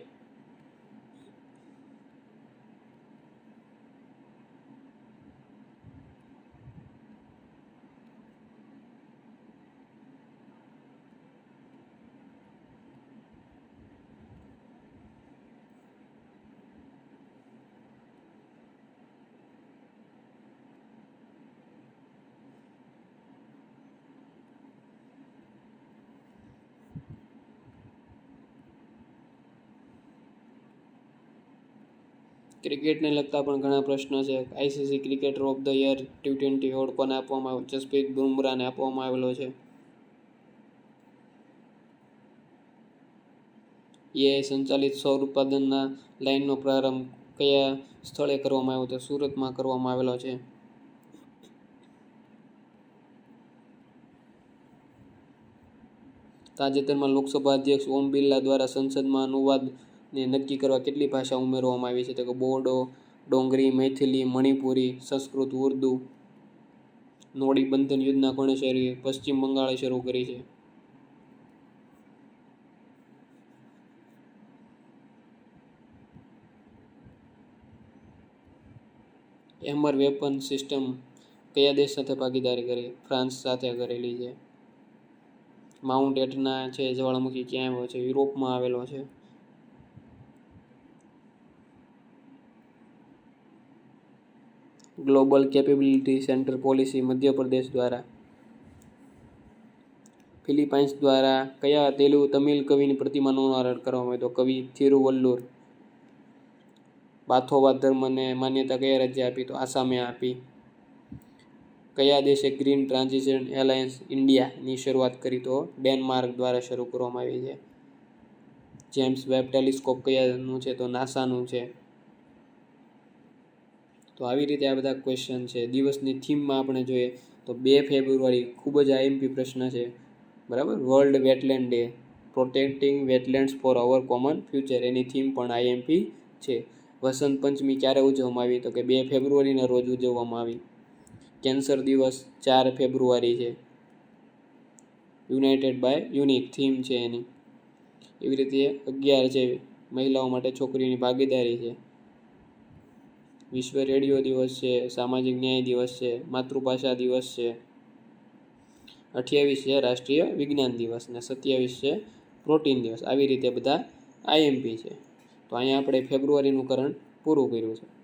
ક્રિકેટને લગતા પણ ઘણા પ્રશ્નો છે. ICC cricketer of the year T20 award કોને આપવામાં આવ્યો? જસપ્રીત બુમરાહને આપવામાં આવેલો છે. એઆઈ સંચાલિત સૌર ઉત્પાદનના લાઇનનો પ્રારંભ કયા સ્થળે કરવામાં આવ્યો? તો સુરતમાં કરવામાં આવેલો છે. તાજેતરમાં લોકસભા અધ્યક્ષ ઓમ બિરલા દ્વારા સંસદમાં અનુવાદને નક્કી કરવા કેટલી ભાષા ઉમેરવામાં આવી છે? તો કે બોડો, ડોંગરી, મૈથિલી, મણિપુરી, સંસ્કૃત, ઉર્દુ. નોડી બંધન યોજના કોણે શરૂ? પશ્ચિમ બંગાળે શરૂ કરી છે. હેમર વેપન સિસ્ટમ કયા દેશ સાથે ભાગીદારી કરી? ફ્રાન્સ સાથે કરેલી છે. માઉન્ટ એટના છે જ્વાળામુખી ક્યાં આવ્યો છે? યુરોપમાં આવેલો છે. Global capability centre policy Madhya Pradesh દ્વારા. ફિલિપાઇન્સ દ્વારા કયા તમિલ કવિની પ્રતિમાનું અનાવરણ કરવામાં આવ્યું? તો કવિ થિરુવલ્લુર. બાથોવાદ ધર્મને માન્યતા કયા રાજ્ય આપી? તો આસામે આપી. કયા દેશે ગ્રીન ટ્રાન્ઝિશન એલાયન્સ ઇન્ડિયાની શરૂઆત કરી? તો ડેનમાર્ક દ્વારા શરૂ કરવામાં આવી છે. જેમ્સ વેબ ટેલિસ્કોપ કયાનું છે? તો નાસાનું છે. તો આવી રીતે આ બધા ક્વેશ્ચન છે. દિવસની થીમમાં આપણે જોઈએ તો 2 ફેબ્રુઆરી ખૂબ જ આઈએમપી પ્રશ્ન છે. બરાબર. World wetland day, protecting wetlands for our common future, એની થીમ પણ આઈએમપી છે. વસંત પંચમી ક્યારે ઉજવવામાં આવી? તો કે 2 ફેબ્રુઆરીના રોજ ઉજવવામાં આવી. કેન્સર દિવસ 4 ફેબ્રુઆરી છે, યુનાઇટેડ બાય યુનિક થીમ છે એની. એવી રીતે 11 છે, મહિલાઓ માટે છોકરીઓની ભાગીદારી છે. વિશ્વ રેડિયો દિવસ છે, સામાજિક ન્યાય દિવસ છે, માતૃભાષા દિવસ છે. 28 છે રાષ્ટ્રીય વિજ્ઞાન દિવસ ને 27 છે પ્રોટીન દિવસ. આવી રીતે બધા IMP છે. તો અહીંયા આપણે ફેબ્રુઆરીનું કરંટ પૂરું કર્યું છે.